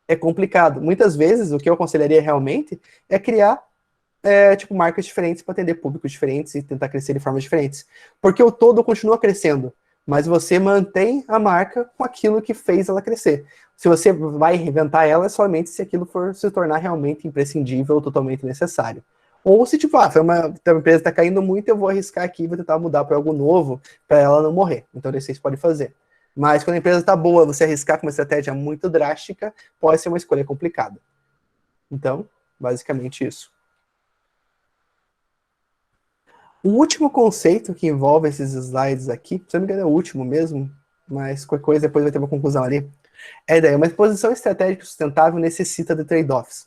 é complicado. Muitas vezes, o que eu aconselharia realmente é criar marcas diferentes para atender públicos diferentes e tentar crescer de formas diferentes. Porque o todo continua crescendo, mas você mantém a marca com aquilo que fez ela crescer. Se você vai reinventar ela, é somente se aquilo for se tornar realmente imprescindível ou totalmente necessário. Ou se, tipo, a empresa está caindo muito, eu vou arriscar aqui e vou tentar mudar para algo novo, para ela não morrer. Então, vocês podem fazer. Mas quando a empresa está boa, você arriscar com uma estratégia muito drástica, pode ser uma escolha complicada. Então, basicamente isso. O último conceito que envolve esses slides aqui, se não me engano é o último mesmo, mas qualquer coisa depois vai ter uma conclusão ali, é a ideia. Uma exposição estratégica sustentável necessita de trade-offs.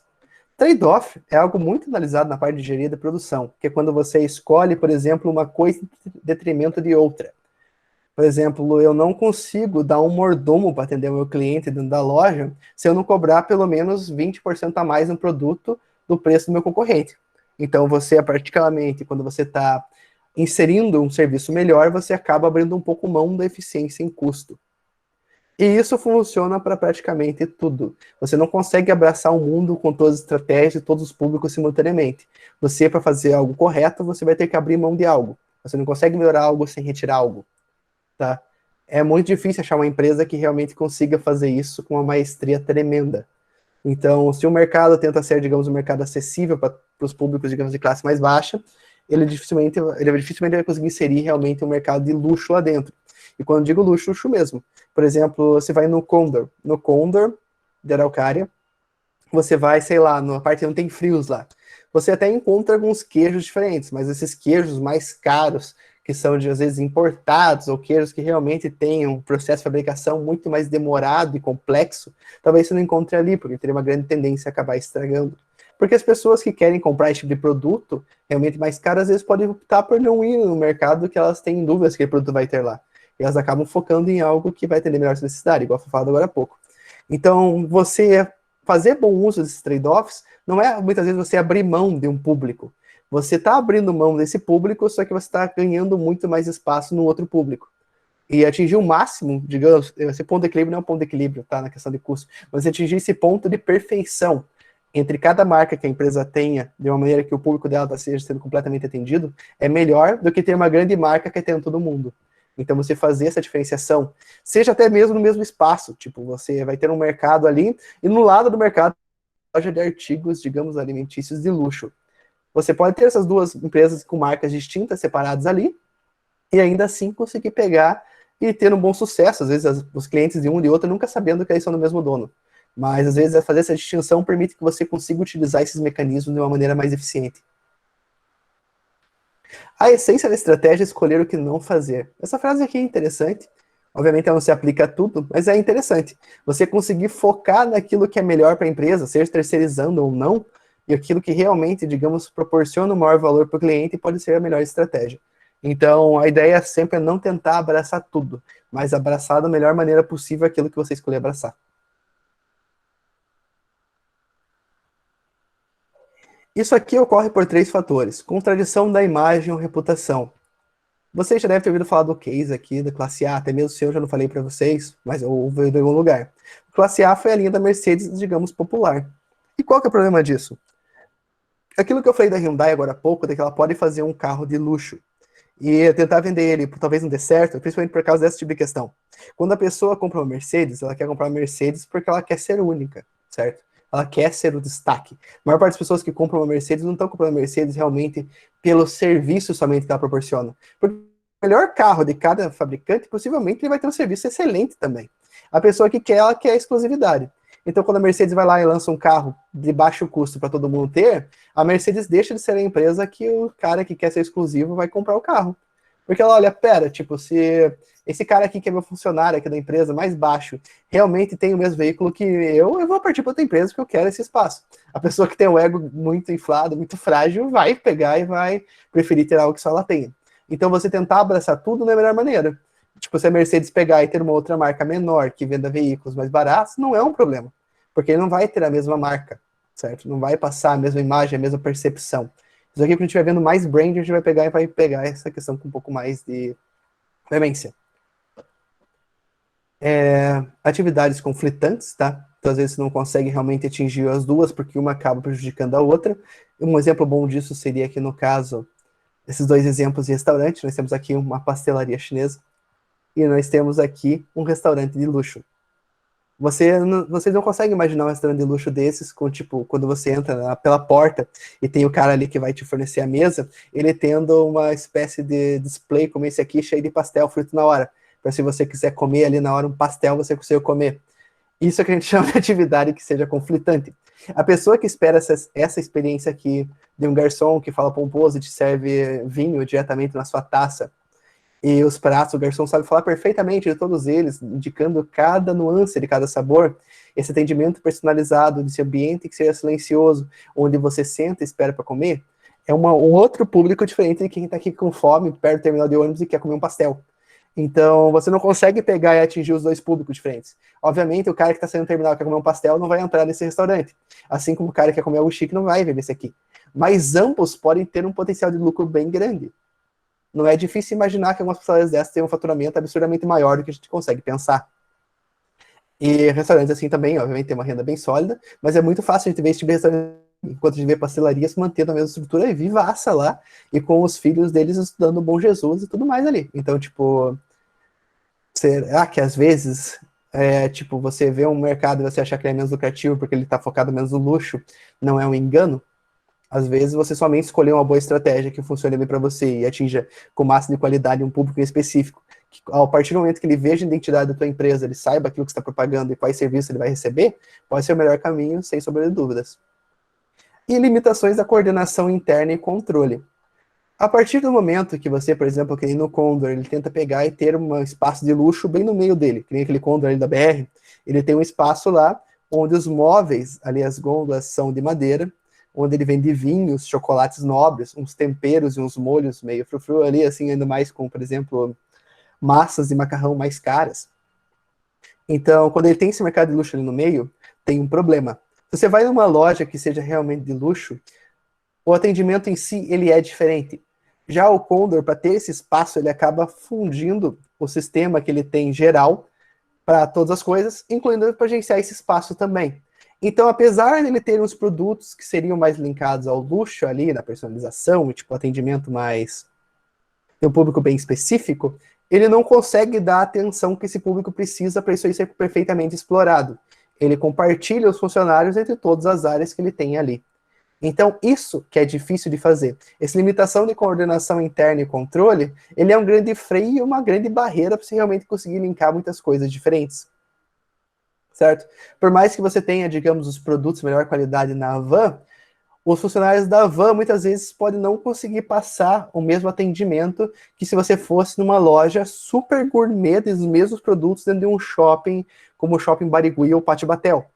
Trade-off é algo muito analisado na parte de engenharia da produção, que é quando você escolhe, por exemplo, uma coisa em detrimento de outra. Por exemplo, eu não consigo dar um mordomo para atender o meu cliente dentro da loja se eu não cobrar pelo menos 20% a mais no produto do preço do meu concorrente. Então, você, particularmente, quando você está inserindo um serviço melhor, você acaba abrindo um pouco mão da eficiência em custo. E isso funciona para praticamente tudo. Você não consegue abraçar o mundo com todas as estratégias e todos os públicos simultaneamente. Você, para fazer algo correto, você vai ter que abrir mão de algo. Você não consegue melhorar algo sem retirar algo. Tá? É muito difícil achar uma empresa que realmente consiga fazer isso com uma maestria tremenda. Então, se o mercado tenta ser, digamos, um mercado acessível para os públicos, digamos, de classe mais baixa, ele dificilmente vai conseguir inserir realmente um mercado de luxo lá dentro. E quando eu digo luxo, luxo mesmo. Por exemplo, você vai no Condor de Araucária, você vai, sei lá, na parte onde tem frios lá. Você até encontra alguns queijos diferentes, mas esses queijos mais caros, que são, às vezes, importados, ou queijos que realmente têm um processo de fabricação muito mais demorado e complexo, talvez você não encontre ali, porque teria uma grande tendência a acabar estragando. Porque as pessoas que querem comprar esse tipo de produto, realmente mais caro, às vezes podem optar por não ir no mercado que elas têm dúvidas que o produto vai ter lá. E elas acabam focando em algo que vai atender melhor a necessidade, igual foi falado agora há pouco. Então, você fazer bom uso desses trade-offs não é, muitas vezes, você abrir mão de um público. Você está abrindo mão desse público, só que você está ganhando muito mais espaço no outro público. E atingir o máximo, digamos, esse ponto de equilíbrio não é um ponto de equilíbrio, tá, na questão de custo, mas atingir esse ponto de perfeição entre cada marca que a empresa tenha, de uma maneira que o público dela esteja sendo completamente atendido, é melhor do que ter uma grande marca que atenda todo mundo. Então, você fazer essa diferenciação, seja até mesmo no mesmo espaço, tipo, você vai ter um mercado ali, e no lado do mercado, loja de artigos, digamos, alimentícios de luxo. Você pode ter essas duas empresas com marcas distintas, separadas ali, e ainda assim conseguir pegar e ter um bom sucesso. Às vezes, os clientes de um e de outro nunca sabendo que eles são do mesmo dono. Mas, às vezes, fazer essa distinção permite que você consiga utilizar esses mecanismos de uma maneira mais eficiente. A essência da estratégia é escolher o que não fazer. Essa frase aqui é interessante. Obviamente, ela não se aplica a tudo, mas é interessante. Você conseguir focar naquilo que é melhor para a empresa, seja terceirizando ou não, e aquilo que realmente, digamos, proporciona o maior valor para o cliente pode ser a melhor estratégia. Então, a ideia sempre é não tentar abraçar tudo, mas abraçar da melhor maneira possível aquilo que você escolher abraçar. Isso aqui ocorre por 3 fatores: contradição da imagem ou reputação. Vocês já devem ter ouvido falar do case aqui da classe A, até mesmo se eu já não falei para vocês, mas eu ouvi em algum lugar. Classe A foi a linha da Mercedes, digamos, popular. E qual que é o problema disso? Aquilo que eu falei da Hyundai agora há pouco, é que ela pode fazer um carro de luxo e tentar vender ele, talvez não dê certo, principalmente por causa desse tipo de questão. Quando a pessoa compra uma Mercedes, ela quer comprar uma Mercedes porque ela quer ser única, certo? Ela quer ser o destaque. A maior parte das pessoas que compram uma Mercedes não estão comprando uma Mercedes realmente pelo serviço somente que ela proporciona. Porque o melhor carro de cada fabricante, possivelmente, ele vai ter um serviço excelente também. A pessoa que quer, ela quer exclusividade. Então, quando a Mercedes vai lá e lança um carro de baixo custo para todo mundo ter, a Mercedes deixa de ser a empresa que o cara que quer ser exclusivo vai comprar o carro. Porque ela olha, pera, tipo, se esse cara aqui que é meu funcionário aqui da empresa, mais baixo, realmente tem o mesmo veículo que eu vou partir para outra empresa porque eu quero esse espaço. A pessoa que tem o ego muito inflado, muito frágil, vai pegar e vai preferir ter algo que só ela tenha. Então, você tentar abraçar tudo da melhor maneira. Tipo, se a Mercedes pegar e ter uma outra marca menor que venda veículos mais baratos, não é um problema. Porque ele não vai ter a mesma marca, certo? Não vai passar a mesma imagem, a mesma percepção. Isso aqui, quando a gente vai vendo mais brand, a gente vai pegar e vai pegar essa questão com um pouco mais de veemência. Atividades conflitantes, tá? Então, às vezes, você não consegue realmente atingir as duas, porque uma acaba prejudicando a outra. Um exemplo bom disso seria aqui, no caso, esses 2 exemplos de restaurante. Nós temos aqui uma pastelaria chinesa e nós temos aqui um restaurante de luxo. Vocês não conseguem imaginar um restaurante de luxo desses, com, tipo, quando você entra pela porta e tem o cara ali que vai te fornecer a mesa, ele tendo uma espécie de display como esse aqui, cheio de pastel frito na hora. Para se você quiser comer ali na hora um pastel, você consegue comer. Isso é que a gente chama de atividade que seja conflitante. A pessoa que espera essa experiência aqui de um garçom que fala pomposo e te serve vinho diretamente na sua taça, e os pratos, o garçom sabe falar perfeitamente de todos eles, indicando cada nuance de cada sabor. Esse atendimento personalizado, desse ambiente que seja silencioso, onde você senta e espera para comer, é um outro público diferente de quem está aqui com fome, perto do terminal de ônibus e quer comer um pastel. Então, você não consegue pegar e atingir os 2 públicos diferentes. Obviamente, o cara que está saindo do terminal e quer comer um pastel não vai entrar nesse restaurante. Assim como o cara que quer comer algo chique não vai ver nesse aqui. Mas ambos podem ter um potencial de lucro bem grande. Não é difícil imaginar que algumas pastelarias dessas têm um faturamento absurdamente maior do que a gente consegue pensar. E restaurantes assim também, obviamente, tem uma renda bem sólida, mas é muito fácil a gente ver esse tipo de restaurante, enquanto a gente vê pastelarias mantendo a mesma estrutura vivaça lá, e com os filhos deles estudando o Bom Jesus e tudo mais ali. Então, tipo, será que às vezes, tipo, você vê um mercado e você achar que ele é menos lucrativo porque ele está focado menos no luxo, não é um engano? Às vezes você somente escolheu uma boa estratégia que funcione bem para você e atinja com máxima de qualidade um público específico. Que, a partir do momento que ele veja a identidade da tua empresa, ele saiba aquilo que você está propagando e quais serviços ele vai receber, pode ser o melhor caminho, sem sombra de dúvidas. E limitações da coordenação interna e controle. A partir do momento que você, por exemplo, que nem no Condor, ele tenta pegar e ter um espaço de luxo bem no meio dele, que nem aquele Condor ali da BR, ele tem um espaço lá onde os móveis, ali as gôndolas são de madeira, onde ele vende vinhos, chocolates nobres, uns temperos e uns molhos meio frufru ali, assim, ainda mais com, por exemplo, massas de macarrão mais caras. Então, quando ele tem esse mercado de luxo ali no meio, tem um problema. Se você vai numa loja que seja realmente de luxo, o atendimento em si, ele é diferente. Já o Condor, para ter esse espaço, ele acaba fundindo o sistema que ele tem geral para todas as coisas, incluindo para gerenciar esse espaço também. Então, apesar dele ter uns produtos que seriam mais linkados ao luxo ali, na personalização, e tipo, atendimento mais de um público bem específico, ele não consegue dar a atenção que esse público precisa para isso aí ser perfeitamente explorado. Ele compartilha os funcionários entre todas as áreas que ele tem ali. Então, isso que é difícil de fazer. Essa limitação de coordenação interna e controle, ele é um grande freio e uma grande barreira para você realmente conseguir linkar muitas coisas diferentes. Certo? Por mais que você tenha, digamos, os produtos de melhor qualidade na van, os funcionários da van muitas vezes podem não conseguir passar o mesmo atendimento que se você fosse numa loja super gourmet dos mesmos produtos dentro de um shopping, como o Shopping Barigui ou Pátio Batel.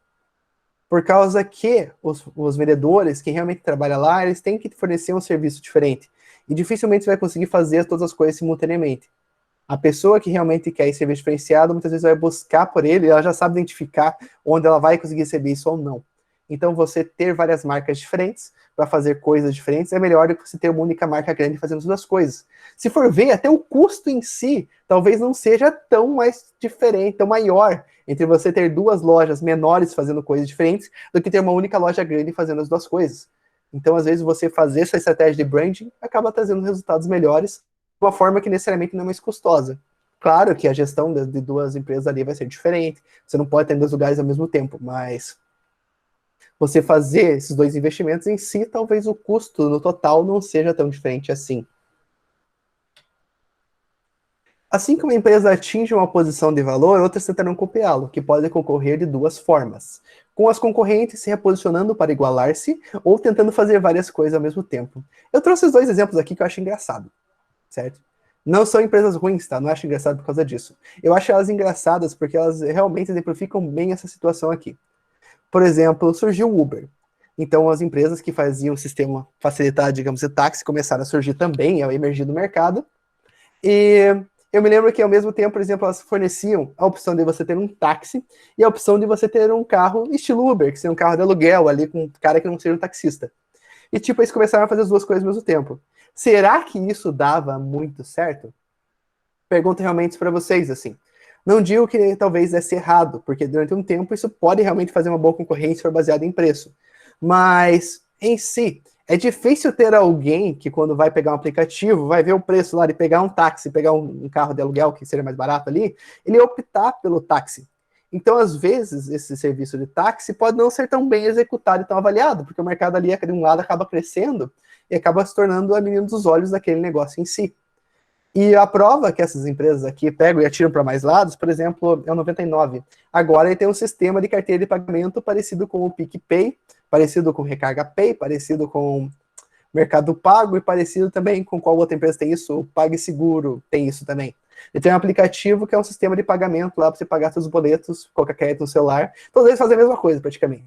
Por causa que os vendedores, quem realmente trabalha lá, eles têm que fornecer um serviço diferente. E dificilmente você vai conseguir fazer todas as coisas simultaneamente. A pessoa que realmente quer esse serviço diferenciado, muitas vezes vai buscar por ele, ela já sabe identificar onde ela vai conseguir receber isso ou não. Então, você ter várias marcas diferentes para fazer coisas diferentes é melhor do que você ter uma única marca grande fazendo as duas coisas. Se for ver, até o custo em si talvez não seja tão mais diferente, tão maior entre você ter duas lojas menores fazendo coisas diferentes do que ter uma única loja grande fazendo as duas coisas. Então, às vezes, você fazer essa estratégia de branding acaba trazendo resultados melhores de uma forma que necessariamente não é mais custosa. Claro que a gestão de duas empresas ali vai ser diferente, você não pode ter em dois lugares ao mesmo tempo, mas você fazer esses dois investimentos em si, talvez o custo no total não seja tão diferente assim. Assim que uma empresa atinge uma posição de valor, outras tentarão copiá-lo, que pode concorrer de duas formas. Com as concorrentes se reposicionando para igualar-se, ou tentando fazer várias coisas ao mesmo tempo. Eu trouxe os dois exemplos aqui que eu acho engraçado, certo? Não são empresas ruins, tá? Não acho engraçado por causa disso. Eu acho elas engraçadas porque elas realmente exemplificam bem essa situação aqui. Por exemplo, surgiu o Uber. Então, as empresas que faziam o sistema facilitar, digamos, de táxi começaram a surgir também, a emergir no mercado. E eu me lembro que, ao mesmo tempo, por exemplo, elas forneciam a opção de você ter um táxi e a opção de você ter um carro estilo Uber, que seria um carro de aluguel ali com um cara que não seja um taxista. E, tipo, eles começaram a fazer as duas coisas ao mesmo tempo. Será que isso dava muito certo? Pergunto realmente para vocês, assim. Não digo que talvez desse errado, porque durante um tempo isso pode realmente fazer uma boa concorrência se for baseado em preço. Mas, em si, é difícil ter alguém que quando vai pegar um aplicativo, vai ver o preço lá de pegar um táxi, pegar um carro de aluguel que seria mais barato ali, ele optar pelo táxi. Então, às vezes, esse serviço de táxi pode não ser tão bem executado e tão avaliado, porque o mercado ali, de um lado, acaba crescendo e acaba se tornando a menina dos olhos daquele negócio em si. E a prova que essas empresas aqui pegam e atiram para mais lados, por exemplo, é o 99. Agora ele tem um sistema de carteira de pagamento parecido com o PicPay, parecido com o Recarga Pay, parecido com o Mercado Pago e parecido também com qual outra empresa tem isso, o PagSeguro tem isso também. Ele tem um aplicativo que é um sistema de pagamento lá para você pagar seus boletos, colocar crédito no celular. Todos eles fazem a mesma coisa praticamente.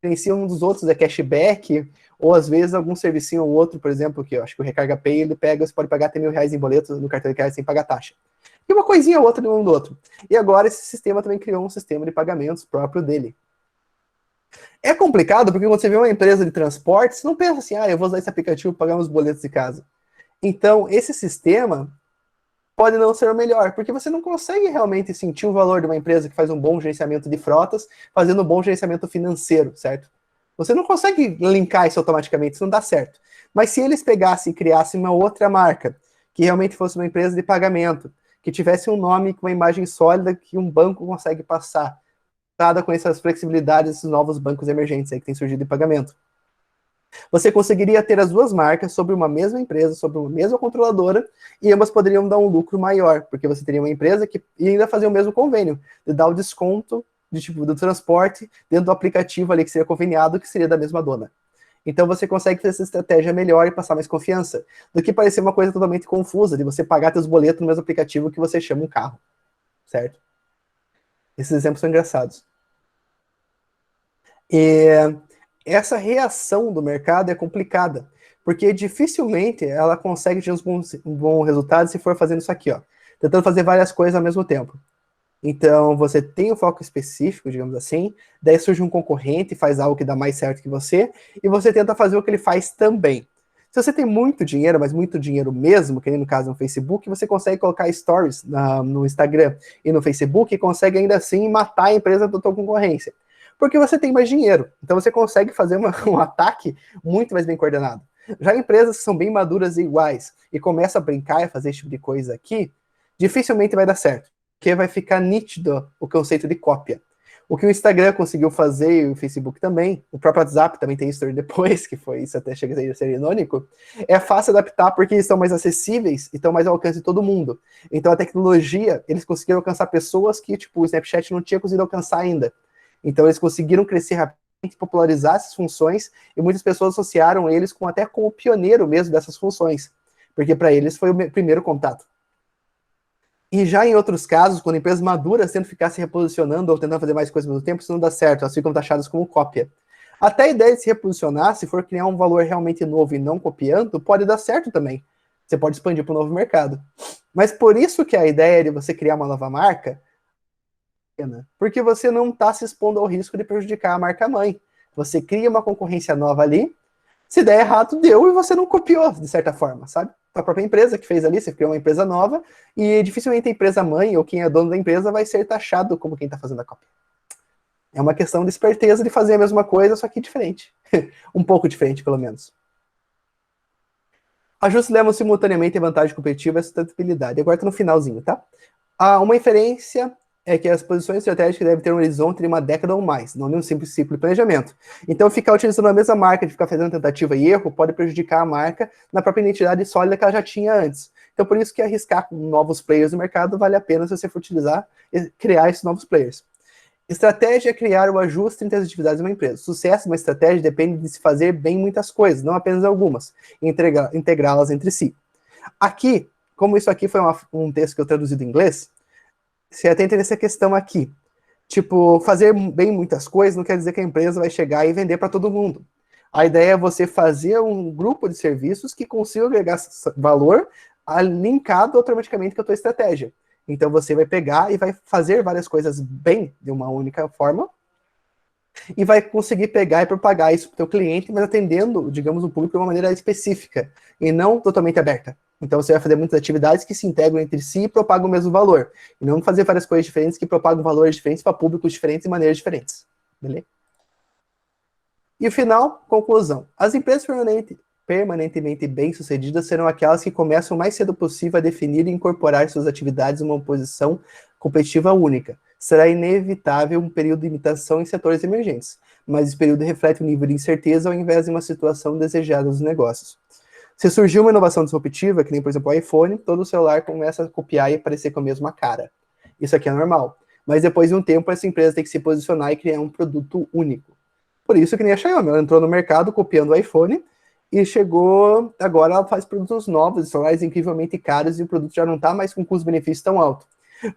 Diferencia um dos outros é cashback, ou às vezes algum servicinho ou outro, por exemplo, que eu acho que o Recarga Pay, ele pega, você pode pagar até R$ 1.000 em boletos no cartão de crédito sem pagar taxa. E uma coisinha ou outra de um do outro. E agora esse sistema também criou um sistema de pagamentos próprio dele. É complicado porque quando você vê uma empresa de transporte, você não pensa assim, eu vou usar esse aplicativo para pagar meus boletos de casa. Então, esse sistema pode não ser o melhor, porque você não consegue realmente sentir o valor de uma empresa que faz um bom gerenciamento de frotas, fazendo um bom gerenciamento financeiro, certo? Você não consegue linkar isso automaticamente, isso não dá certo. Mas se eles pegassem e criassem uma outra marca, que realmente fosse uma empresa de pagamento, que tivesse um nome com uma imagem sólida que um banco consegue passar, dada com essas flexibilidades desses novos bancos emergentes aí que têm surgido de pagamento, você conseguiria ter as duas marcas sobre uma mesma empresa, sobre uma mesma controladora, e ambas poderiam dar um lucro maior, porque você teria uma empresa que ia ainda fazer o mesmo convênio, de dar o desconto do transporte dentro do aplicativo ali que seria conveniado, que seria da mesma dona. Então você consegue fazer essa estratégia melhor e passar mais confiança, do que parecer uma coisa totalmente confusa, de você pagar seus boletos no mesmo aplicativo que você chama um carro, certo? Esses exemplos são engraçados. E essa reação do mercado é complicada, porque dificilmente ela consegue ter um bom resultado se for fazendo isso aqui, ó, tentando fazer várias coisas ao mesmo tempo. Então, você tem um foco específico, digamos assim, daí surge um concorrente e faz algo que dá mais certo que você, e você tenta fazer o que ele faz também. Se você tem muito dinheiro, mas muito dinheiro mesmo, que nem no caso no Facebook, você consegue colocar stories no Instagram e no Facebook e consegue ainda assim matar a empresa da tua concorrência. Porque você tem mais dinheiro. Então você consegue fazer um ataque muito mais bem coordenado. Já empresas que são bem maduras e iguais e começam a brincar e fazer esse tipo de coisa aqui, dificilmente vai dar certo. Porque vai ficar nítido o conceito de cópia. O que o Instagram conseguiu fazer, e o Facebook também, o próprio WhatsApp também tem história depois, que foi isso até chega a ser irônico, é fácil adaptar porque eles são mais acessíveis e estão mais ao alcance de todo mundo. Então a tecnologia, eles conseguiram alcançar pessoas que, tipo, o Snapchat não tinha conseguido alcançar ainda. Então eles conseguiram crescer rapidamente, popularizar essas funções, e muitas pessoas associaram eles até com o pioneiro mesmo dessas funções, porque para eles foi o primeiro contato. E já em outros casos, quando empresas maduras tentam ficar se reposicionando ou tentando fazer mais coisas ao mesmo tempo, isso não dá certo, elas ficam taxadas como cópia. Até a ideia de se reposicionar, se for criar um valor realmente novo e não copiando, pode dar certo também. Você pode expandir para um novo mercado. Mas por isso que a ideia de você criar uma nova marca, porque você não está se expondo ao risco de prejudicar a marca-mãe. Você cria uma concorrência nova ali, se der errado, deu, e você não copiou, de certa forma, sabe? A própria empresa que fez ali, você criou uma empresa nova, e dificilmente a empresa mãe ou quem é dono da empresa vai ser taxado como quem está fazendo a cópia. É uma questão de esperteza de fazer a mesma coisa, só que diferente. Um pouco diferente, pelo menos. Ajustes levam simultaneamente a vantagem competitiva e a sustentabilidade. Agora está no finalzinho, tá? Uma inferência é que as posições estratégicas devem ter um horizonte de uma década ou mais, não de um simples ciclo de planejamento. Então, ficar utilizando a mesma marca, de ficar fazendo tentativa e erro, pode prejudicar a marca na própria identidade sólida que ela já tinha antes. Então, por isso que arriscar com novos players no mercado vale a pena se você for utilizar e criar esses novos players. Estratégia é criar o ajuste entre as atividades de uma empresa. O sucesso de uma estratégia depende de se fazer bem muitas coisas, não apenas algumas, e integrá-las entre si. Aqui, como isso aqui foi um texto que eu traduzi do inglês, você atenta nessa questão aqui. Tipo, fazer bem muitas coisas não quer dizer que a empresa vai chegar e vender para todo mundo. A ideia é você fazer um grupo de serviços que consiga agregar valor linkado automaticamente com a tua estratégia. Então você vai pegar e vai fazer várias coisas bem de uma única forma e vai conseguir pegar e propagar isso para o teu cliente, mas atendendo, digamos, o público de uma maneira específica e não totalmente aberta. Então você vai fazer muitas atividades que se integram entre si e propagam o mesmo valor. E não fazer várias coisas diferentes que propagam valores diferentes para públicos diferentes e maneiras diferentes. Beleza? E o final, conclusão. As empresas permanentemente bem-sucedidas serão aquelas que começam o mais cedo possível a definir e incorporar suas atividades em uma posição competitiva única. Será inevitável um período de imitação em setores emergentes, mas esse período reflete um nível de incerteza ao invés de uma situação desejada dos negócios. Se surgiu uma inovação disruptiva, que nem, por exemplo, o iPhone, todo o celular começa a copiar e parecer com a mesma cara. Isso aqui é normal. Mas depois de um tempo, essa empresa tem que se posicionar e criar um produto único. Por isso que nem a Xiaomi, ela entrou no mercado copiando o iPhone e chegou, agora ela faz produtos novos, celulares incrivelmente caros, e o produto já não está mais com custo-benefício tão alto.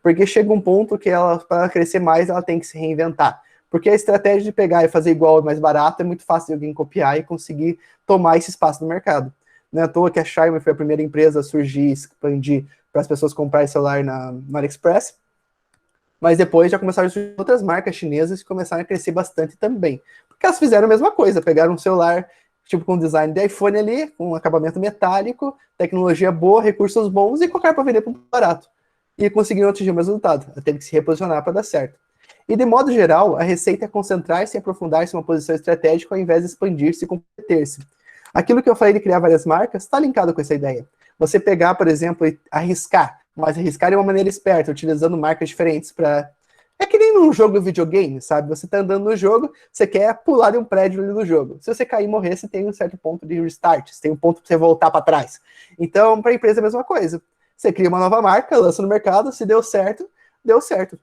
Porque chega um ponto que ela, para crescer mais, ela tem que se reinventar. Porque a estratégia de pegar e fazer igual e mais barato é muito fácil de alguém copiar e conseguir tomar esse espaço no mercado. Não é à toa que a Xiaomi foi a primeira empresa a surgir, expandir para as pessoas comprarem celular no AliExpress. Mas depois já começaram a surgir outras marcas chinesas que começaram a crescer bastante também. Porque elas fizeram a mesma coisa, pegaram um celular tipo com design de iPhone ali, com acabamento metálico, tecnologia boa, recursos bons, e colocaram para vender por barato. E conseguiram atingir o mesmo resultado. Teve que se reposicionar para dar certo. E de modo geral, a receita é concentrar-se e aprofundar-se em uma posição estratégica ao invés de expandir-se e competir-se. Aquilo que eu falei de criar várias marcas está linkado com essa ideia. Você pegar, por exemplo, e arriscar, mas arriscar de uma maneira esperta, utilizando marcas diferentes para... É que nem num jogo de videogame, sabe? Você tá andando no jogo, você quer pular de um prédio ali no jogo. Se você cair e morrer, você tem um certo ponto de restart, você tem um ponto para você voltar para trás. Então, para a empresa é a mesma coisa. Você cria uma nova marca, lança no mercado, se deu certo, deu certo.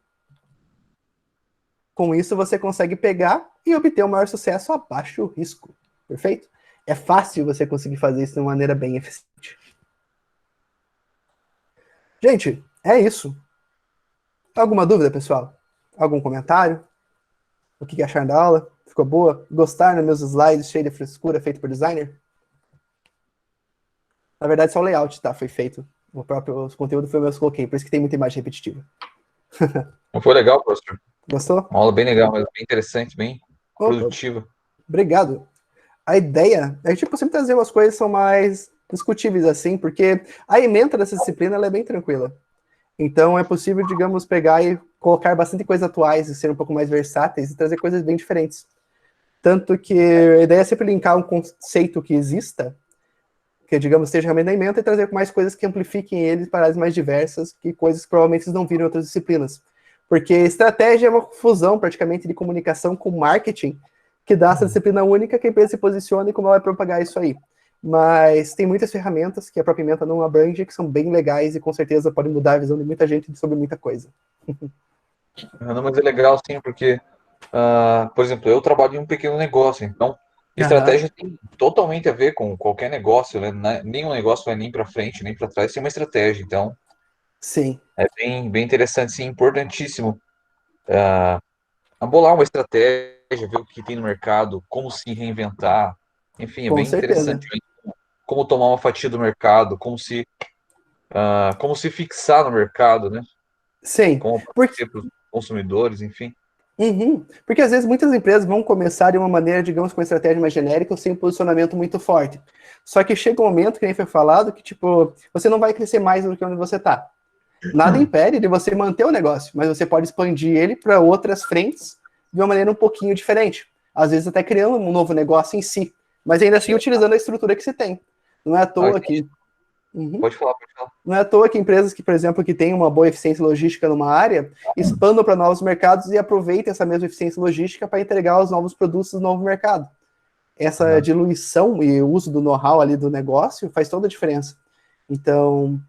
Com isso, você consegue pegar e obter um maior sucesso a baixo risco. Perfeito? é fácil você conseguir fazer isso de uma maneira bem eficiente. Gente, é isso. Alguma dúvida, pessoal? Algum comentário? O que acharam da aula? Ficou boa? Gostaram dos meus slides cheios de frescura feito por designer? Na verdade, só o layout, tá? Foi feito. O próprio conteúdo foi o meu que eu coloquei, por isso que tem muita imagem repetitiva. Não foi legal, professor? Gostou? Uma aula bem legal, mas bem interessante, bem Opa, produtiva. obrigado. A ideia é, tipo, sempre trazer umas coisas que são mais discutíveis, assim, porque a ementa dessa disciplina ela é bem tranquila. Então, é possível, digamos, pegar e colocar bastante coisas atuais e ser um pouco mais versáteis e trazer coisas bem diferentes. Tanto que a ideia é sempre linkar um conceito que exista, que, digamos, esteja realmente na ementa, e trazer mais coisas que amplifiquem ele para áreas mais diversas, que coisas que provavelmente vocês não viram em outras disciplinas. Porque estratégia é uma fusão, praticamente, de comunicação com marketing, que dá essa disciplina única que a empresa se posiciona e como ela vai propagar isso aí. Mas tem muitas ferramentas que a própria ementa não abrange, que são bem legais e com certeza podem mudar a visão de muita gente sobre muita coisa. Não, mas é legal, sim, porque, por exemplo, eu trabalho em um pequeno negócio, então estratégia tem totalmente a ver com qualquer negócio, né? Nenhum negócio vai nem para frente, nem para trás, sem uma estratégia. Então, Sim. é bem interessante, sim, importantíssimo. Bolar uma estratégia, ver o que tem no mercado, como se reinventar. Enfim, é Com bem certeza. interessante. Como tomar uma fatia do mercado, como se fixar no mercado, né? Sim. Como Porque, aparecer para os consumidores, enfim. porque às vezes muitas empresas vão começar de uma maneira, digamos, com uma estratégia mais genérica ou sem um posicionamento muito forte. Só que chega um momento, que nem foi falado, que tipo, você não vai crescer mais do que onde você está. Nada impede de você manter o negócio, mas você pode expandir ele para outras frentes de uma maneira um pouquinho diferente. Às vezes até criando um novo negócio em si, mas ainda assim utilizando a estrutura que se tem. Não é à toa que... Pode falar, pode falar. Não é à toa que empresas que, por exemplo, que têm uma boa eficiência logística numa área, expandam para novos mercados e aproveitem essa mesma eficiência logística para entregar os novos produtos no novo mercado. Essa diluição e o uso do know-how ali do negócio faz toda a diferença. Então,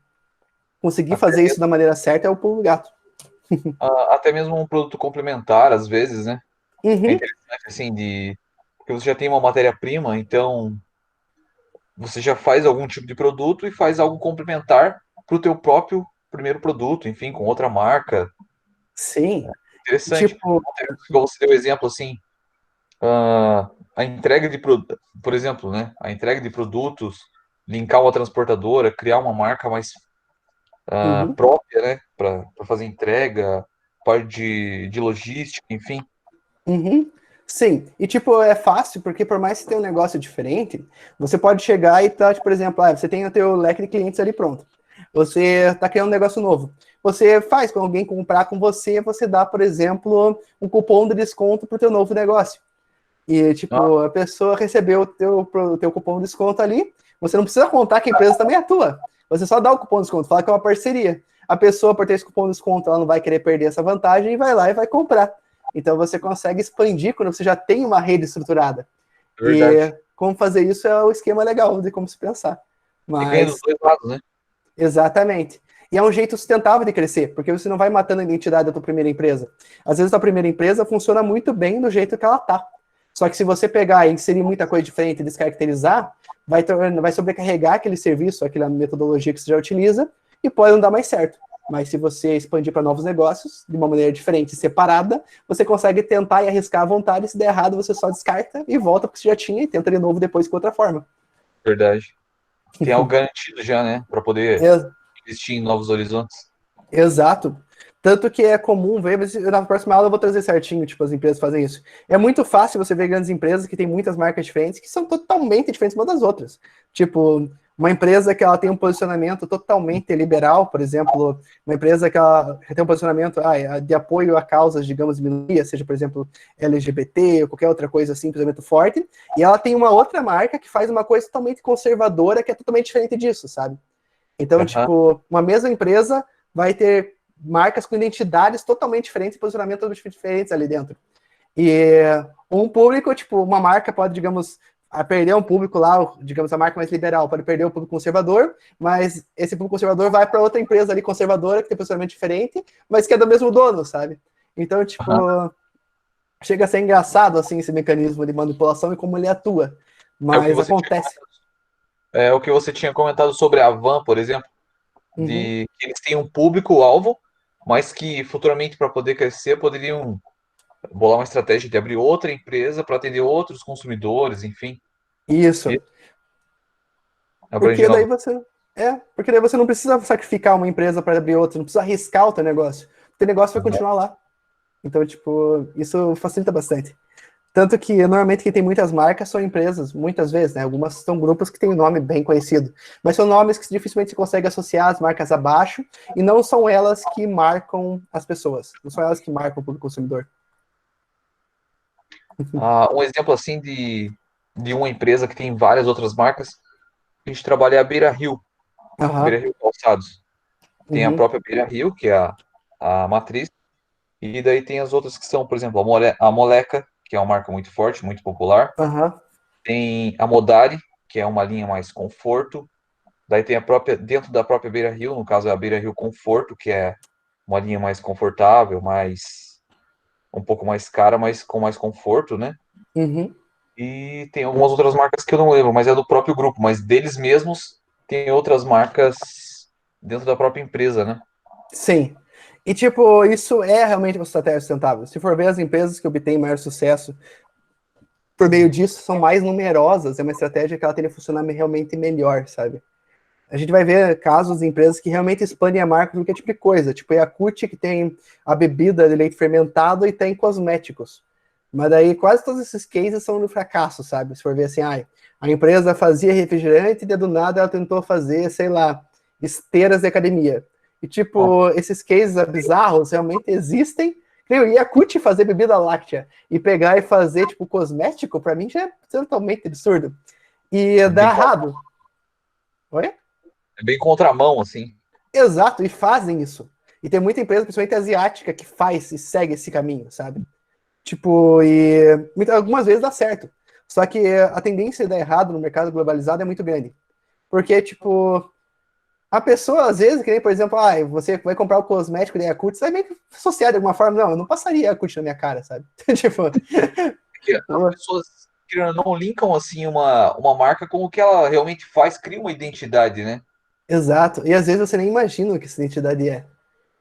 conseguir fazer isso da maneira certa é o pulo do gato. Até mesmo um produto complementar, às vezes, né? É Uhum. interessante, assim, porque você já tem uma matéria-prima, então você já faz algum tipo de produto e faz algo complementar para o teu próprio primeiro produto, enfim, com outra marca. Sim. Interessante. Tipo, Igual você deu exemplo, assim, a entrega de produtos, por exemplo, né? A entrega de produtos, linkar uma transportadora, criar uma marca mais própria, né? Para fazer entrega, parte de logística, enfim. Sim, e tipo, é fácil, porque por mais que você tenha um negócio diferente, você pode chegar e tá, tipo, por exemplo, você tem o teu leque de clientes ali pronto. Você tá criando um negócio novo. Você faz, quando alguém comprar com você, você dá, por exemplo, um cupom de desconto pro teu novo negócio. E, tipo, a pessoa recebeu o teu cupom de desconto ali, você não precisa contar que a empresa também atua. Você só dá o cupom de desconto, fala que é uma parceria. A pessoa, por ter esse cupom de desconto, ela não vai querer perder essa vantagem e vai lá e vai comprar. Então, você consegue expandir quando você já tem uma rede estruturada. É verdade. E como fazer isso é o esquema legal de como se pensar. E ganha dos Mas, dois lados, né? exatamente. E é um jeito sustentável de crescer, porque você não vai matando a identidade da tua primeira empresa. Às vezes a tua primeira empresa funciona muito bem do jeito que ela tá. Só que se você pegar e inserir muita coisa diferente e descaracterizar, vai sobrecarregar aquele serviço, aquela metodologia que você já utiliza, e pode não dar mais certo. Mas se você expandir para novos negócios, de uma maneira diferente, separada, você consegue tentar e arriscar à vontade. Se der errado, você só descarta e volta para o que você já tinha e tenta de novo depois com outra forma. Verdade. Tem algo garantido já, né? Para poder Ex- investir em novos horizontes. Exato. Tanto que é comum ver, mas na próxima aula eu vou trazer certinho, tipo, as empresas fazem isso. É muito fácil você ver grandes empresas que têm muitas marcas diferentes, que são totalmente diferentes umas das outras. Tipo, uma empresa que ela tem um posicionamento totalmente liberal, por exemplo, uma empresa que ela tem um posicionamento de apoio a causas, digamos, de minoria, seja, por exemplo, LGBT ou qualquer outra coisa assim, posicionamento forte, e ela tem uma outra marca que faz uma coisa totalmente conservadora, que é totalmente diferente disso, sabe? Então, tipo, uma mesma empresa vai ter marcas com identidades totalmente diferentes, posicionamentos totalmente diferentes ali dentro. E um público, tipo, uma marca pode, digamos, perder um público lá, digamos, a marca mais liberal pode perder o público conservador, mas esse público conservador vai para outra empresa ali conservadora, que tem posicionamento diferente, mas que é do mesmo dono, sabe? Então, tipo, chega a ser engraçado, assim, esse mecanismo de manipulação e como ele atua. Mas acontece. É o que você tinha comentado sobre a Van, por exemplo, de que eles têm um público-alvo, mas que futuramente, para poder crescer, poderiam bolar uma estratégia de abrir outra empresa para atender outros consumidores, enfim, Isso. e Porque abranger daí novos. porque daí você não precisa sacrificar uma empresa para abrir outra, não precisa arriscar o teu negócio. O teu negócio vai continuar lá. Então, tipo, isso facilita bastante. Tanto que, normalmente, quem tem muitas marcas são empresas, muitas vezes, né? Algumas são grupos que têm um nome bem conhecido. Mas são nomes que dificilmente se consegue associar às marcas abaixo, e não são elas que marcam as pessoas. Não são elas que marcam o público consumidor. Um exemplo assim de uma empresa que tem várias outras marcas, a gente trabalha é a Beira Rio, Beira Aham. Rio Calçados. Tem a Uhum. própria Beira Rio, que é a matriz, e daí tem as outras que são, por exemplo, a Moleca, que é uma marca muito forte, muito popular. Aham. Tem a Modari, que é uma linha mais conforto. Daí tem a própria, dentro da própria Beira Rio, no caso é a Beira Rio Conforto, que é uma linha mais confortável, um pouco mais cara, mas com mais conforto, né? Uhum. E tem algumas outras marcas que eu não lembro, mas é do próprio grupo, mas deles mesmos tem outras marcas dentro da própria empresa, né? Sim. E, tipo, isso é realmente uma estratégia sustentável. Se for ver as empresas que obtêm maior sucesso por meio disso, são mais numerosas, é uma estratégia que ela tende a funcionar realmente melhor, sabe? A gente vai ver casos de empresas que realmente expandem a marca do que tipo de coisa, tipo a Yakult, que tem a bebida de leite fermentado e tem cosméticos. Mas daí quase todos esses cases são no fracasso, sabe? Se for ver assim, a empresa fazia refrigerante e do nada ela tentou fazer, sei lá, esteiras de academia. E tipo, esses cases bizarros realmente existem. O Yakult fazer bebida láctea e pegar e fazer, tipo, cosmético, para mim já é totalmente absurdo. E É dá bem, errado. Oi? é bem contramão, assim. Exato, e fazem isso. E tem muita empresa, principalmente asiática, que faz e segue esse caminho, sabe? Tipo, algumas vezes dá certo. Só que a tendência de dar errado no mercado globalizado é muito grande. Porque, tipo, a pessoa, às vezes, que nem, por exemplo, você vai comprar o cosmético da Yakult, você vai meio que associar de alguma forma. Não, eu não passaria Yakult na minha cara, sabe? Tipo, Porque as pessoas querendo ou não linkam assim uma marca com o que ela realmente faz, cria uma identidade, né? exato. E às vezes você nem imagina o que essa identidade é.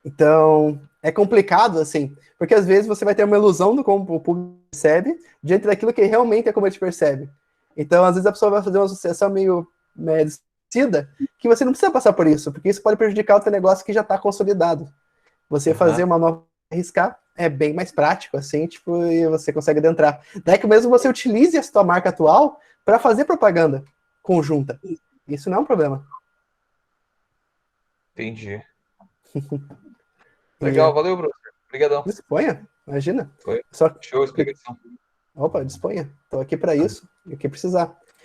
Então, é complicado, assim, porque às vezes você vai ter uma ilusão do como o público percebe diante daquilo que realmente é como a gente percebe. Então, às vezes a pessoa vai fazer uma associação meio distorcida que você não precisa passar por isso, porque isso pode prejudicar o teu negócio que já está consolidado. Você fazer uma nova arriscar é bem mais prático, assim, tipo, e você consegue adentrar. Daí que mesmo você utilize a sua marca atual para fazer propaganda conjunta. Isso não é um problema. Entendi. E Legal, valeu, Bruno. Obrigadão. disponha, imagina. Foi Só show a explicação. Opa, disponha. Estou aqui para isso e o que precisar.